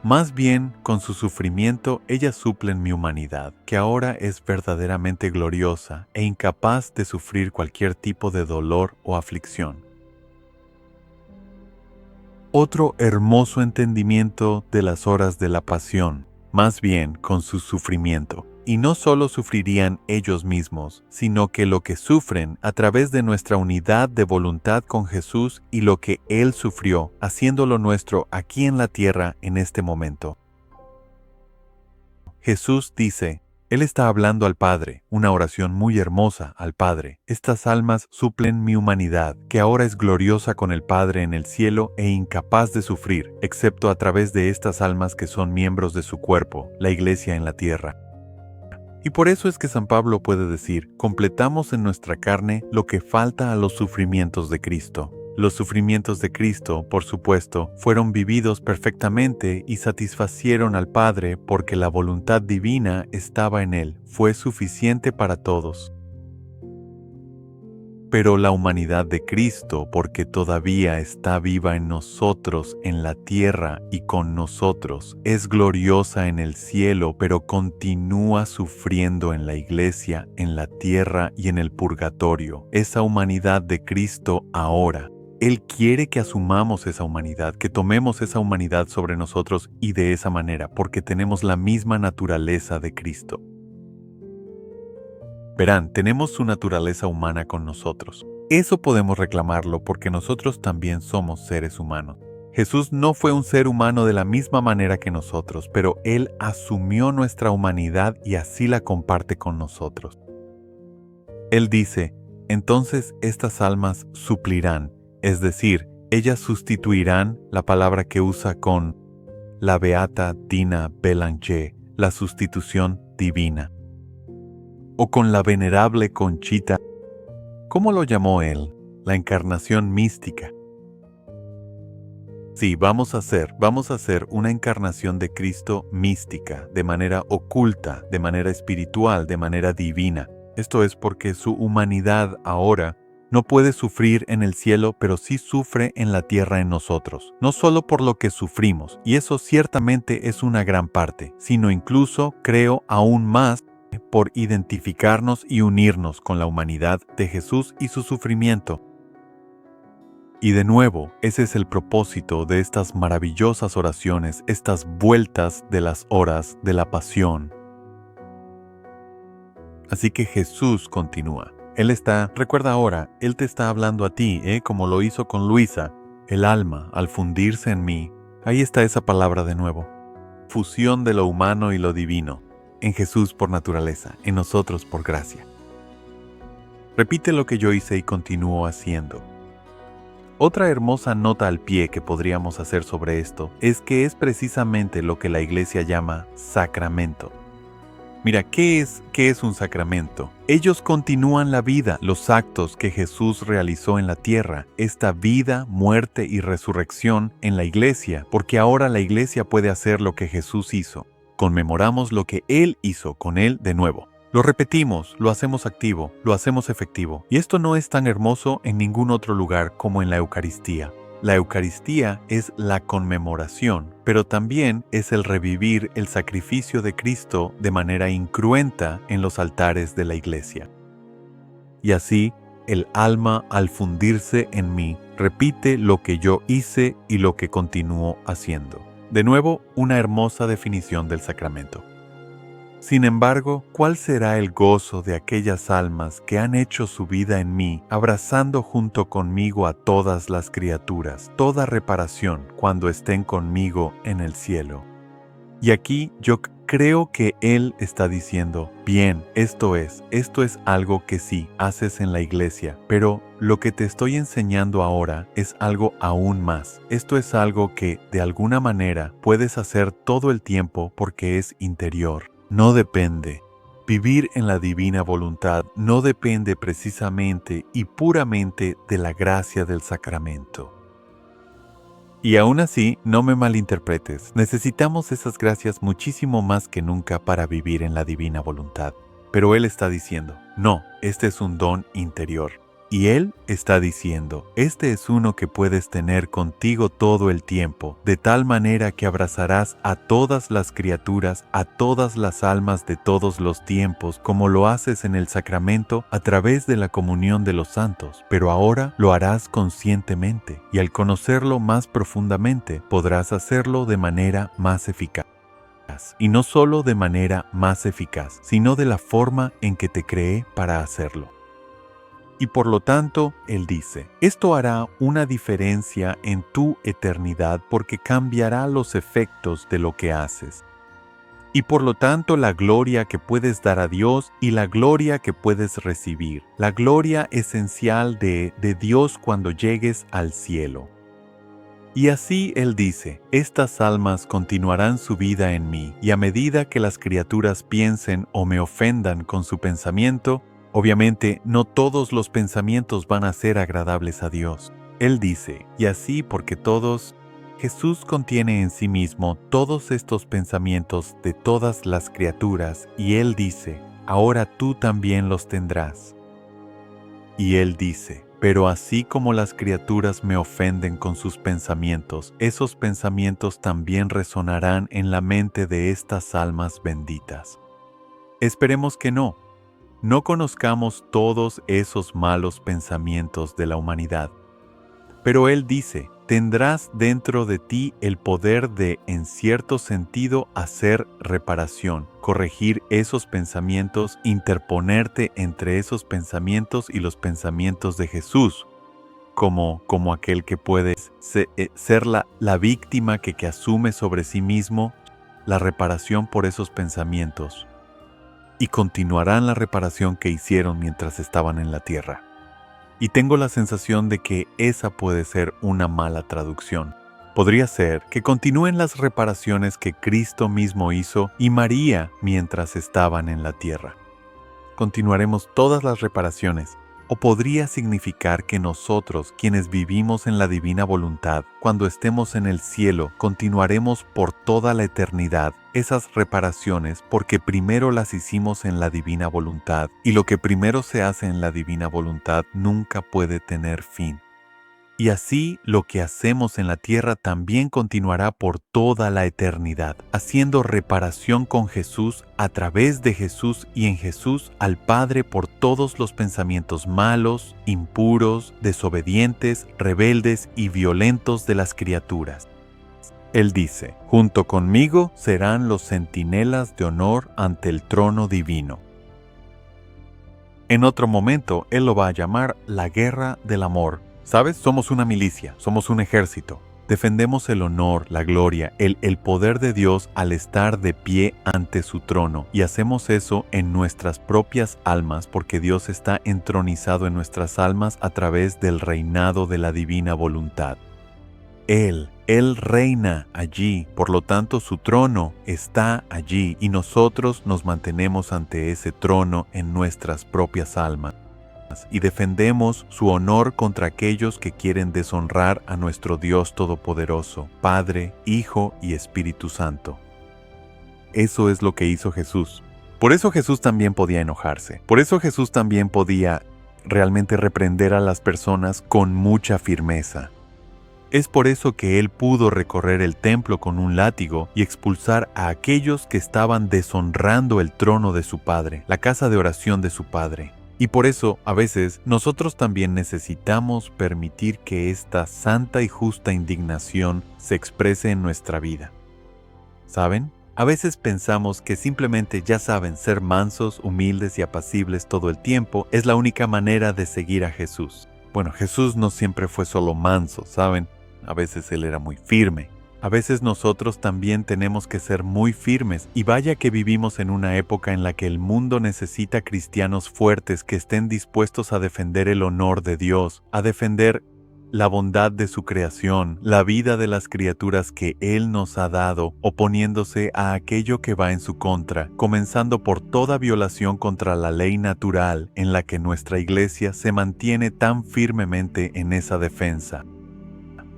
Más bien, con su sufrimiento, ellas suplen mi humanidad, que ahora es verdaderamente gloriosa e incapaz de sufrir cualquier tipo de dolor o aflicción. Otro hermoso entendimiento de las horas de la pasión, más bien con su sufrimiento. Y no solo sufrirían ellos mismos, sino que lo que sufren a través de nuestra unidad de voluntad con Jesús y lo que Él sufrió, haciéndolo nuestro aquí en la tierra en este momento. Jesús dice, Él está hablando al Padre, una oración muy hermosa al Padre. Estas almas suplen mi humanidad, que ahora es gloriosa con el Padre en el cielo e incapaz de sufrir, excepto a través de estas almas que son miembros de su cuerpo, la Iglesia en la tierra. Y por eso es que San Pablo puede decir, completamos en nuestra carne lo que falta a los sufrimientos de Cristo. Los sufrimientos de Cristo, por supuesto, fueron vividos perfectamente y satisfacieron al Padre porque la voluntad divina estaba en Él, fue suficiente para todos. Pero la humanidad de Cristo, porque todavía está viva en nosotros, en la tierra y con nosotros, es gloriosa en el cielo, pero continúa sufriendo en la iglesia, en la tierra y en el purgatorio. Esa humanidad de Cristo ahora. Él quiere que asumamos esa humanidad, que tomemos esa humanidad sobre nosotros y de esa manera, porque tenemos la misma naturaleza de Cristo. Verán, tenemos su naturaleza humana con nosotros. Eso podemos reclamarlo porque nosotros también somos seres humanos. Jesús no fue un ser humano de la misma manera que nosotros, pero Él asumió nuestra humanidad y así la comparte con nosotros. Él dice, entonces estas almas suplirán, es decir, ellas sustituirán la palabra que usa con la beata Dina Bélanger, la sustitución divina, o con la venerable Conchita, ¿cómo lo llamó él? La encarnación mística. Sí, vamos a hacer una encarnación de Cristo mística, de manera oculta, de manera espiritual, de manera divina. Esto es porque su humanidad ahora no puede sufrir en el cielo, pero sí sufre en la tierra en nosotros. No solo por lo que sufrimos, y eso ciertamente es una gran parte, sino incluso, creo, aún más por identificarnos y unirnos con la humanidad de Jesús y su sufrimiento. Y de nuevo, ese es el propósito de estas maravillosas oraciones, estas vueltas de las horas de la pasión. Así que Jesús continúa. Recuerda ahora, Él te está hablando a ti, como lo hizo con Luisa. El alma, al fundirse en mí, ahí está esa palabra de nuevo. Fusión de lo humano y lo divino. En Jesús por naturaleza, en nosotros por gracia. Repite lo que yo hice y continúo haciendo. Otra hermosa nota al pie que podríamos hacer sobre esto es que es precisamente lo que la Iglesia llama sacramento. Mira, ¿qué es un sacramento? Ellos continúan la vida, los actos que Jesús realizó en la tierra, esta vida, muerte y resurrección en la Iglesia, porque ahora la Iglesia puede hacer lo que Jesús hizo. Conmemoramos lo que Él hizo con Él de nuevo. Lo repetimos, lo hacemos activo, lo hacemos efectivo. Y esto no es tan hermoso en ningún otro lugar como en la Eucaristía. La Eucaristía es la conmemoración, pero también es el revivir el sacrificio de Cristo de manera incruenta en los altares de la Iglesia. Y así, el alma al fundirse en mí repite lo que yo hice y lo que continúo haciendo. De nuevo, una hermosa definición del sacramento. Sin embargo, ¿cuál será el gozo de aquellas almas que han hecho su vida en mí, abrazando junto conmigo a todas las criaturas, toda reparación cuando estén conmigo en el cielo? Y aquí yo creo que Él está diciendo, bien, esto es algo que sí haces en la Iglesia, pero lo que te estoy enseñando ahora es algo aún más. Esto es algo que, de alguna manera, puedes hacer todo el tiempo porque es interior. No depende. Vivir en la divina voluntad no depende precisamente y puramente de la gracia del sacramento. Y aún así, no me malinterpretes, necesitamos esas gracias muchísimo más que nunca para vivir en la divina voluntad. Pero Él está diciendo, no, este es un don interior. Y Él está diciendo, este es uno que puedes tener contigo todo el tiempo, de tal manera que abrazarás a todas las criaturas, a todas las almas de todos los tiempos, como lo haces en el sacramento a través de la comunión de los santos. Pero ahora lo harás conscientemente, y al conocerlo más profundamente, podrás hacerlo de manera más eficaz. Y no solo de manera más eficaz, sino de la forma en que te creé para hacerlo. Y por lo tanto, Él dice, esto hará una diferencia en tu eternidad porque cambiará los efectos de lo que haces. Y por lo tanto, la gloria que puedes dar a Dios y la gloria que puedes recibir, la gloria esencial de Dios cuando llegues al cielo. Y así Él dice, estas almas continuarán su vida en mí, y a medida que las criaturas piensen o me ofendan con su pensamiento, obviamente, no todos los pensamientos van a ser agradables a Dios. Él dice, y así porque Jesús contiene en sí mismo todos estos pensamientos de todas las criaturas, y Él dice, ahora tú también los tendrás. Y Él dice, pero así como las criaturas me ofenden con sus pensamientos, esos pensamientos también resonarán en la mente de estas almas benditas. Esperemos que no conozcamos todos esos malos pensamientos de la humanidad. Pero Él dice, tendrás dentro de ti el poder de, en cierto sentido, hacer reparación, corregir esos pensamientos, interponerte entre esos pensamientos y los pensamientos de Jesús, como aquel que puede ser la víctima que asume sobre sí mismo la reparación por esos pensamientos, y continuarán la reparación que hicieron mientras estaban en la tierra. Y tengo la sensación de que esa puede ser una mala traducción. Podría ser que continúen las reparaciones que Cristo mismo hizo y María mientras estaban en la tierra. Continuaremos todas las reparaciones. O podría significar que nosotros, quienes vivimos en la divina voluntad, cuando estemos en el cielo, continuaremos por toda la eternidad esas reparaciones porque primero las hicimos en la divina voluntad, y lo que primero se hace en la divina voluntad nunca puede tener fin. Y así lo que hacemos en la tierra también continuará por toda la eternidad, haciendo reparación con Jesús, a través de Jesús y en Jesús al Padre por todos los pensamientos malos, impuros, desobedientes, rebeldes y violentos de las criaturas. Él dice, junto conmigo serán los centinelas de honor ante el trono divino. En otro momento, Él lo va a llamar la guerra del amor. ¿Sabes? Somos una milicia, somos un ejército. Defendemos el honor, la gloria, el poder de Dios al estar de pie ante su trono. Y hacemos eso en nuestras propias almas porque Dios está entronizado en nuestras almas a través del reinado de la divina voluntad. Él reina allí, por lo tanto su trono está allí y nosotros nos mantenemos ante ese trono en nuestras propias almas. Y defendemos su honor contra aquellos que quieren deshonrar a nuestro Dios Todopoderoso, Padre, Hijo y Espíritu Santo. Eso es lo que hizo Jesús. Por eso Jesús también podía enojarse. Por eso Jesús también podía realmente reprender a las personas con mucha firmeza. Es por eso que Él pudo recorrer el templo con un látigo y expulsar a aquellos que estaban deshonrando el trono de su Padre, la casa de oración de su Padre. Y por eso, a veces, nosotros también necesitamos permitir que esta santa y justa indignación se exprese en nuestra vida. ¿Saben? A veces pensamos que simplemente, ya saben, ser mansos, humildes y apacibles todo el tiempo es la única manera de seguir a Jesús. Bueno, Jesús no siempre fue solo manso, ¿saben? A veces Él era muy firme. A veces nosotros también tenemos que ser muy firmes, y vaya que vivimos en una época en la que el mundo necesita cristianos fuertes que estén dispuestos a defender el honor de Dios, a defender la bondad de su creación, la vida de las criaturas que Él nos ha dado, oponiéndose a aquello que va en su contra, comenzando por toda violación contra la ley natural en la que nuestra iglesia se mantiene tan firmemente en esa defensa.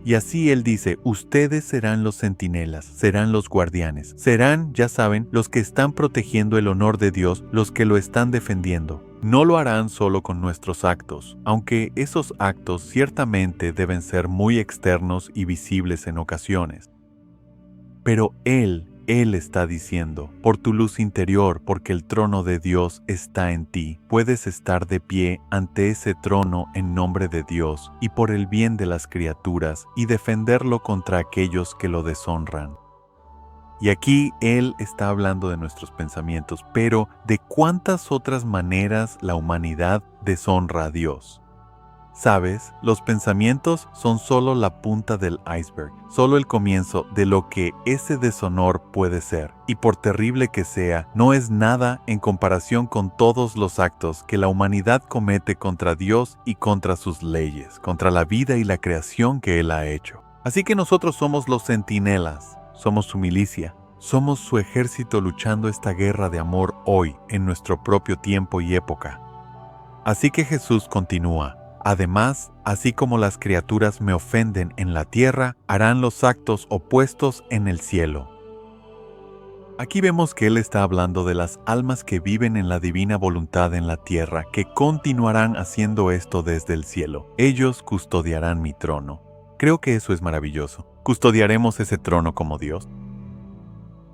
Y así Él dice, ustedes serán los centinelas, serán los guardianes, serán, ya saben, los que están protegiendo el honor de Dios, los que lo están defendiendo. No lo harán solo con nuestros actos, aunque esos actos ciertamente deben ser muy externos y visibles en ocasiones. Pero Él está diciendo, por tu luz interior, porque el trono de Dios está en ti, puedes estar de pie ante ese trono en nombre de Dios y por el bien de las criaturas y defenderlo contra aquellos que lo deshonran. Y aquí Él está hablando de nuestros pensamientos, pero ¿de cuántas otras maneras la humanidad deshonra a Dios? ¿Sabes? Los pensamientos son solo la punta del iceberg, solo el comienzo de lo que ese deshonor puede ser. Y por terrible que sea, no es nada en comparación con todos los actos que la humanidad comete contra Dios y contra sus leyes, contra la vida y la creación que Él ha hecho. Así que nosotros somos los centinelas, somos su milicia, somos su ejército luchando esta guerra de amor hoy, en nuestro propio tiempo y época. Así que Jesús continúa. Además, así como las criaturas me ofenden en la tierra, harán los actos opuestos en el cielo. Aquí vemos que Él está hablando de las almas que viven en la divina voluntad en la tierra, que continuarán haciendo esto desde el cielo. Ellos custodiarán mi trono. Creo que eso es maravilloso. ¿Custodiaremos ese trono como Dios?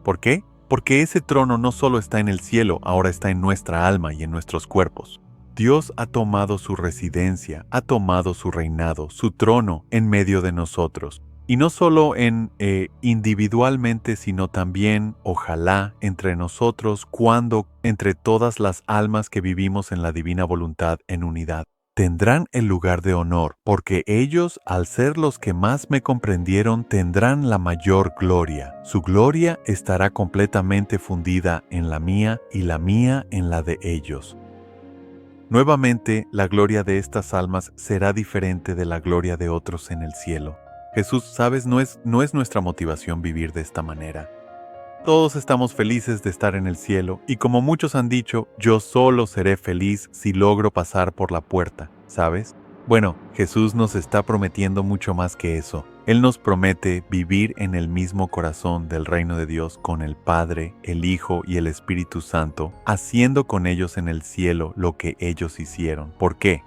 ¿Por qué? Porque ese trono no solo está en el cielo, ahora está en nuestra alma y en nuestros cuerpos. Dios ha tomado su residencia, ha tomado su reinado, su trono en medio de nosotros. Y no solo individualmente, sino también, ojalá, entre nosotros, cuando entre todas las almas que vivimos en la divina voluntad en unidad. Tendrán el lugar de honor, porque ellos, al ser los que más me comprendieron, tendrán la mayor gloria. Su gloria estará completamente fundida en la mía y la mía en la de ellos. Nuevamente, la gloria de estas almas será diferente de la gloria de otros en el cielo. Jesús, sabes, no es nuestra motivación vivir de esta manera. Todos estamos felices de estar en el cielo, y como muchos han dicho, yo solo seré feliz si logro pasar por la puerta, ¿sabes? Bueno, Jesús nos está prometiendo mucho más que eso. Él nos promete vivir en el mismo corazón del reino de Dios con el Padre, el Hijo y el Espíritu Santo, haciendo con ellos en el cielo lo que ellos hicieron. ¿Por qué?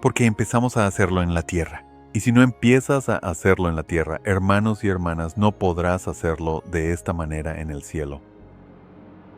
Porque empezamos a hacerlo en la tierra. Y si no empiezas a hacerlo en la tierra, hermanos y hermanas, no podrás hacerlo de esta manera en el cielo.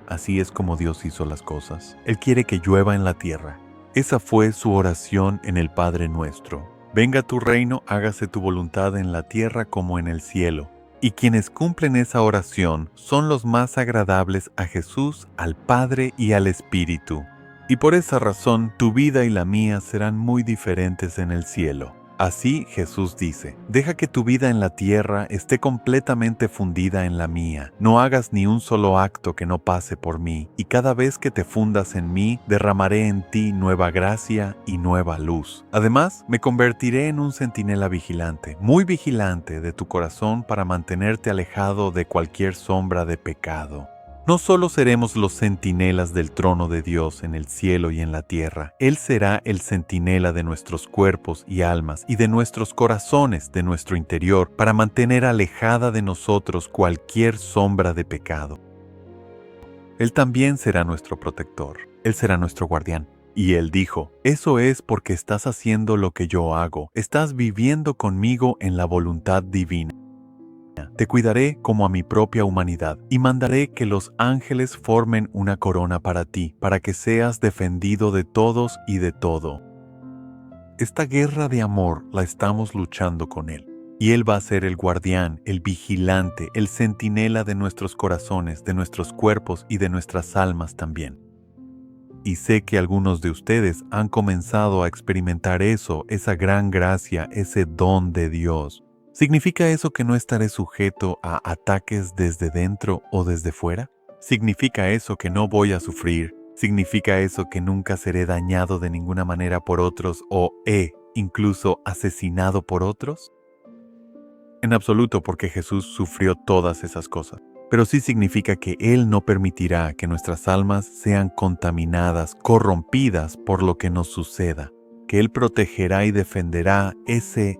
Así es como Dios hizo las cosas. Él quiere que llueva en la tierra. Esa fue su oración en el Padre Nuestro. Venga tu reino, hágase tu voluntad en la tierra como en el cielo. Y quienes cumplen esa oración son los más agradables a Jesús, al Padre y al Espíritu. Y por esa razón tu vida y la mía serán muy diferentes en el cielo. Así Jesús dice, deja que tu vida en la tierra esté completamente fundida en la mía. No hagas ni un solo acto que no pase por mí, y cada vez que te fundas en mí, derramaré en ti nueva gracia y nueva luz. Además, me convertiré en un centinela vigilante, muy vigilante de tu corazón para mantenerte alejado de cualquier sombra de pecado. No solo seremos los centinelas del trono de Dios en el cielo y en la tierra, Él será el centinela de nuestros cuerpos y almas y de nuestros corazones, de nuestro interior, para mantener alejada de nosotros cualquier sombra de pecado. Él también será nuestro protector, Él será nuestro guardián. Y Él dijo, eso es porque estás haciendo lo que yo hago, estás viviendo conmigo en la voluntad divina. Te cuidaré como a mi propia humanidad, y mandaré que los ángeles formen una corona para ti, para que seas defendido de todos y de todo. Esta guerra de amor la estamos luchando con Él, y Él va a ser el guardián, el vigilante, el centinela de nuestros corazones, de nuestros cuerpos y de nuestras almas también. Y sé que algunos de ustedes han comenzado a experimentar eso, esa gran gracia, ese don de Dios. ¿Significa eso que no estaré sujeto a ataques desde dentro o desde fuera? ¿Significa eso que no voy a sufrir? ¿Significa eso que nunca seré dañado de ninguna manera por otros o incluso asesinado por otros? En absoluto, porque Jesús sufrió todas esas cosas. Pero sí significa que Él no permitirá que nuestras almas sean contaminadas, corrompidas por lo que nos suceda. Que Él protegerá y defenderá ese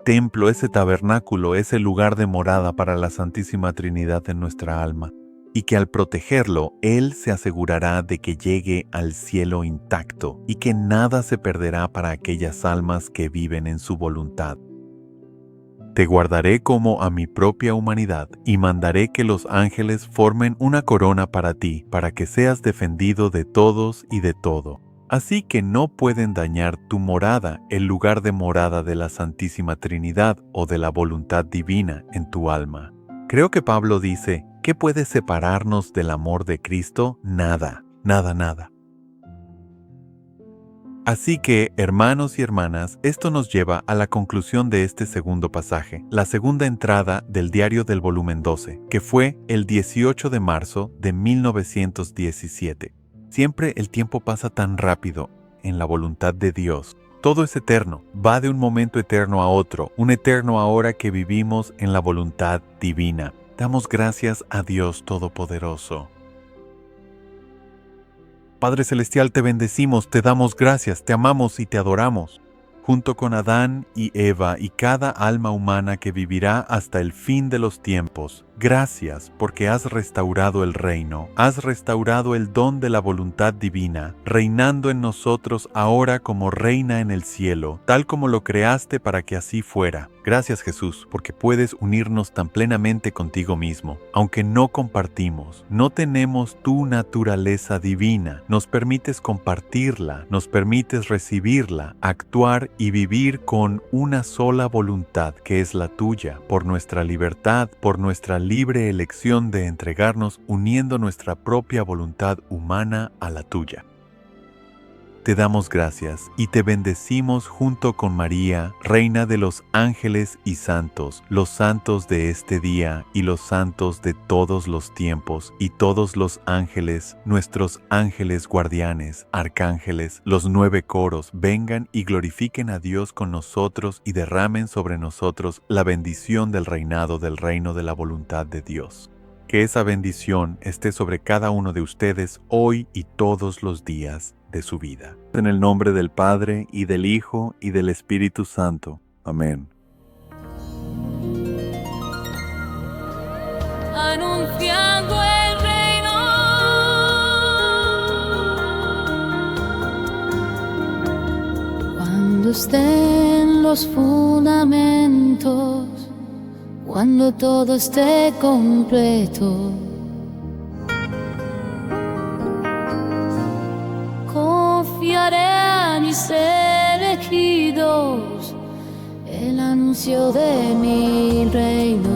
templo, ese tabernáculo, ese lugar de morada para la Santísima Trinidad en nuestra alma. Y que al protegerlo, Él se asegurará de que llegue al cielo intacto y que nada se perderá para aquellas almas que viven en su voluntad. Te guardaré como a mi propia humanidad y mandaré que los ángeles formen una corona para ti, para que seas defendido de todos y de todo. Así que no pueden dañar tu morada, el lugar de morada de la Santísima Trinidad o de la voluntad divina en tu alma. Creo que Pablo dice, ¿qué puede separarnos del amor de Cristo? Nada, nada, nada. Así que, hermanos y hermanas, esto nos lleva a la conclusión de este segundo pasaje, la segunda entrada del diario del volumen 12, que fue el 18 de marzo de 1917. Siempre el tiempo pasa tan rápido en la voluntad de Dios. Todo es eterno, va de un momento eterno a otro, un eterno ahora que vivimos en la voluntad divina. Damos gracias a Dios Todopoderoso. Padre Celestial, te bendecimos, te damos gracias, te amamos y te adoramos. Junto con Adán y Eva y cada alma humana que vivirá hasta el fin de los tiempos. Gracias porque has restaurado el reino, has restaurado el don de la voluntad divina, reinando en nosotros ahora como reina en el cielo, tal como lo creaste para que así fuera. Gracias, Jesús, porque puedes unirnos tan plenamente contigo mismo. Aunque no compartimos, no tenemos tu naturaleza divina, nos permites compartirla, nos permites recibirla, actuar y vivir con una sola voluntad que es la tuya, por nuestra libertad, por nuestra libre elección de entregarnos uniendo nuestra propia voluntad humana a la tuya. Te damos gracias y te bendecimos junto con María, Reina de los ángeles y santos, los santos de este día y los santos de todos los tiempos, y todos los ángeles, nuestros ángeles guardianes, arcángeles, los 9 coros, vengan y glorifiquen a Dios con nosotros y derramen sobre nosotros la bendición del reinado del reino de la voluntad de Dios. Que esa bendición esté sobre cada uno de ustedes hoy y todos los días de su vida. En el nombre del Padre, y del Hijo, y del Espíritu Santo. Amén. Anunciando el reino. Cuando estén los fundamentos, cuando todo esté completo, confiaré a mis elegidos el anuncio de mi reino.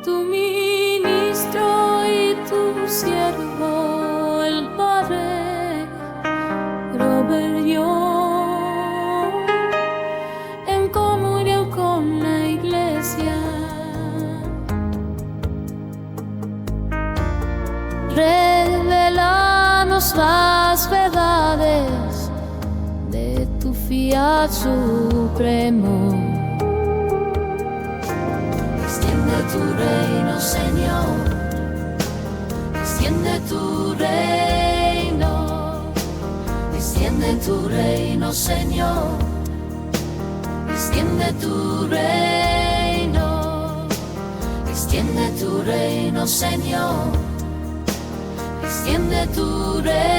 Tu ministro y tu siervo, el Padre Robert Young, en comunión con la Iglesia, revelanos las verdades de tu fiat supremo. Extiende tu reino, Señor, extiende tu reino, extiende tu reino, Señor, extiende tu reino, extiende tu reino, Señor. Extiende tu reino.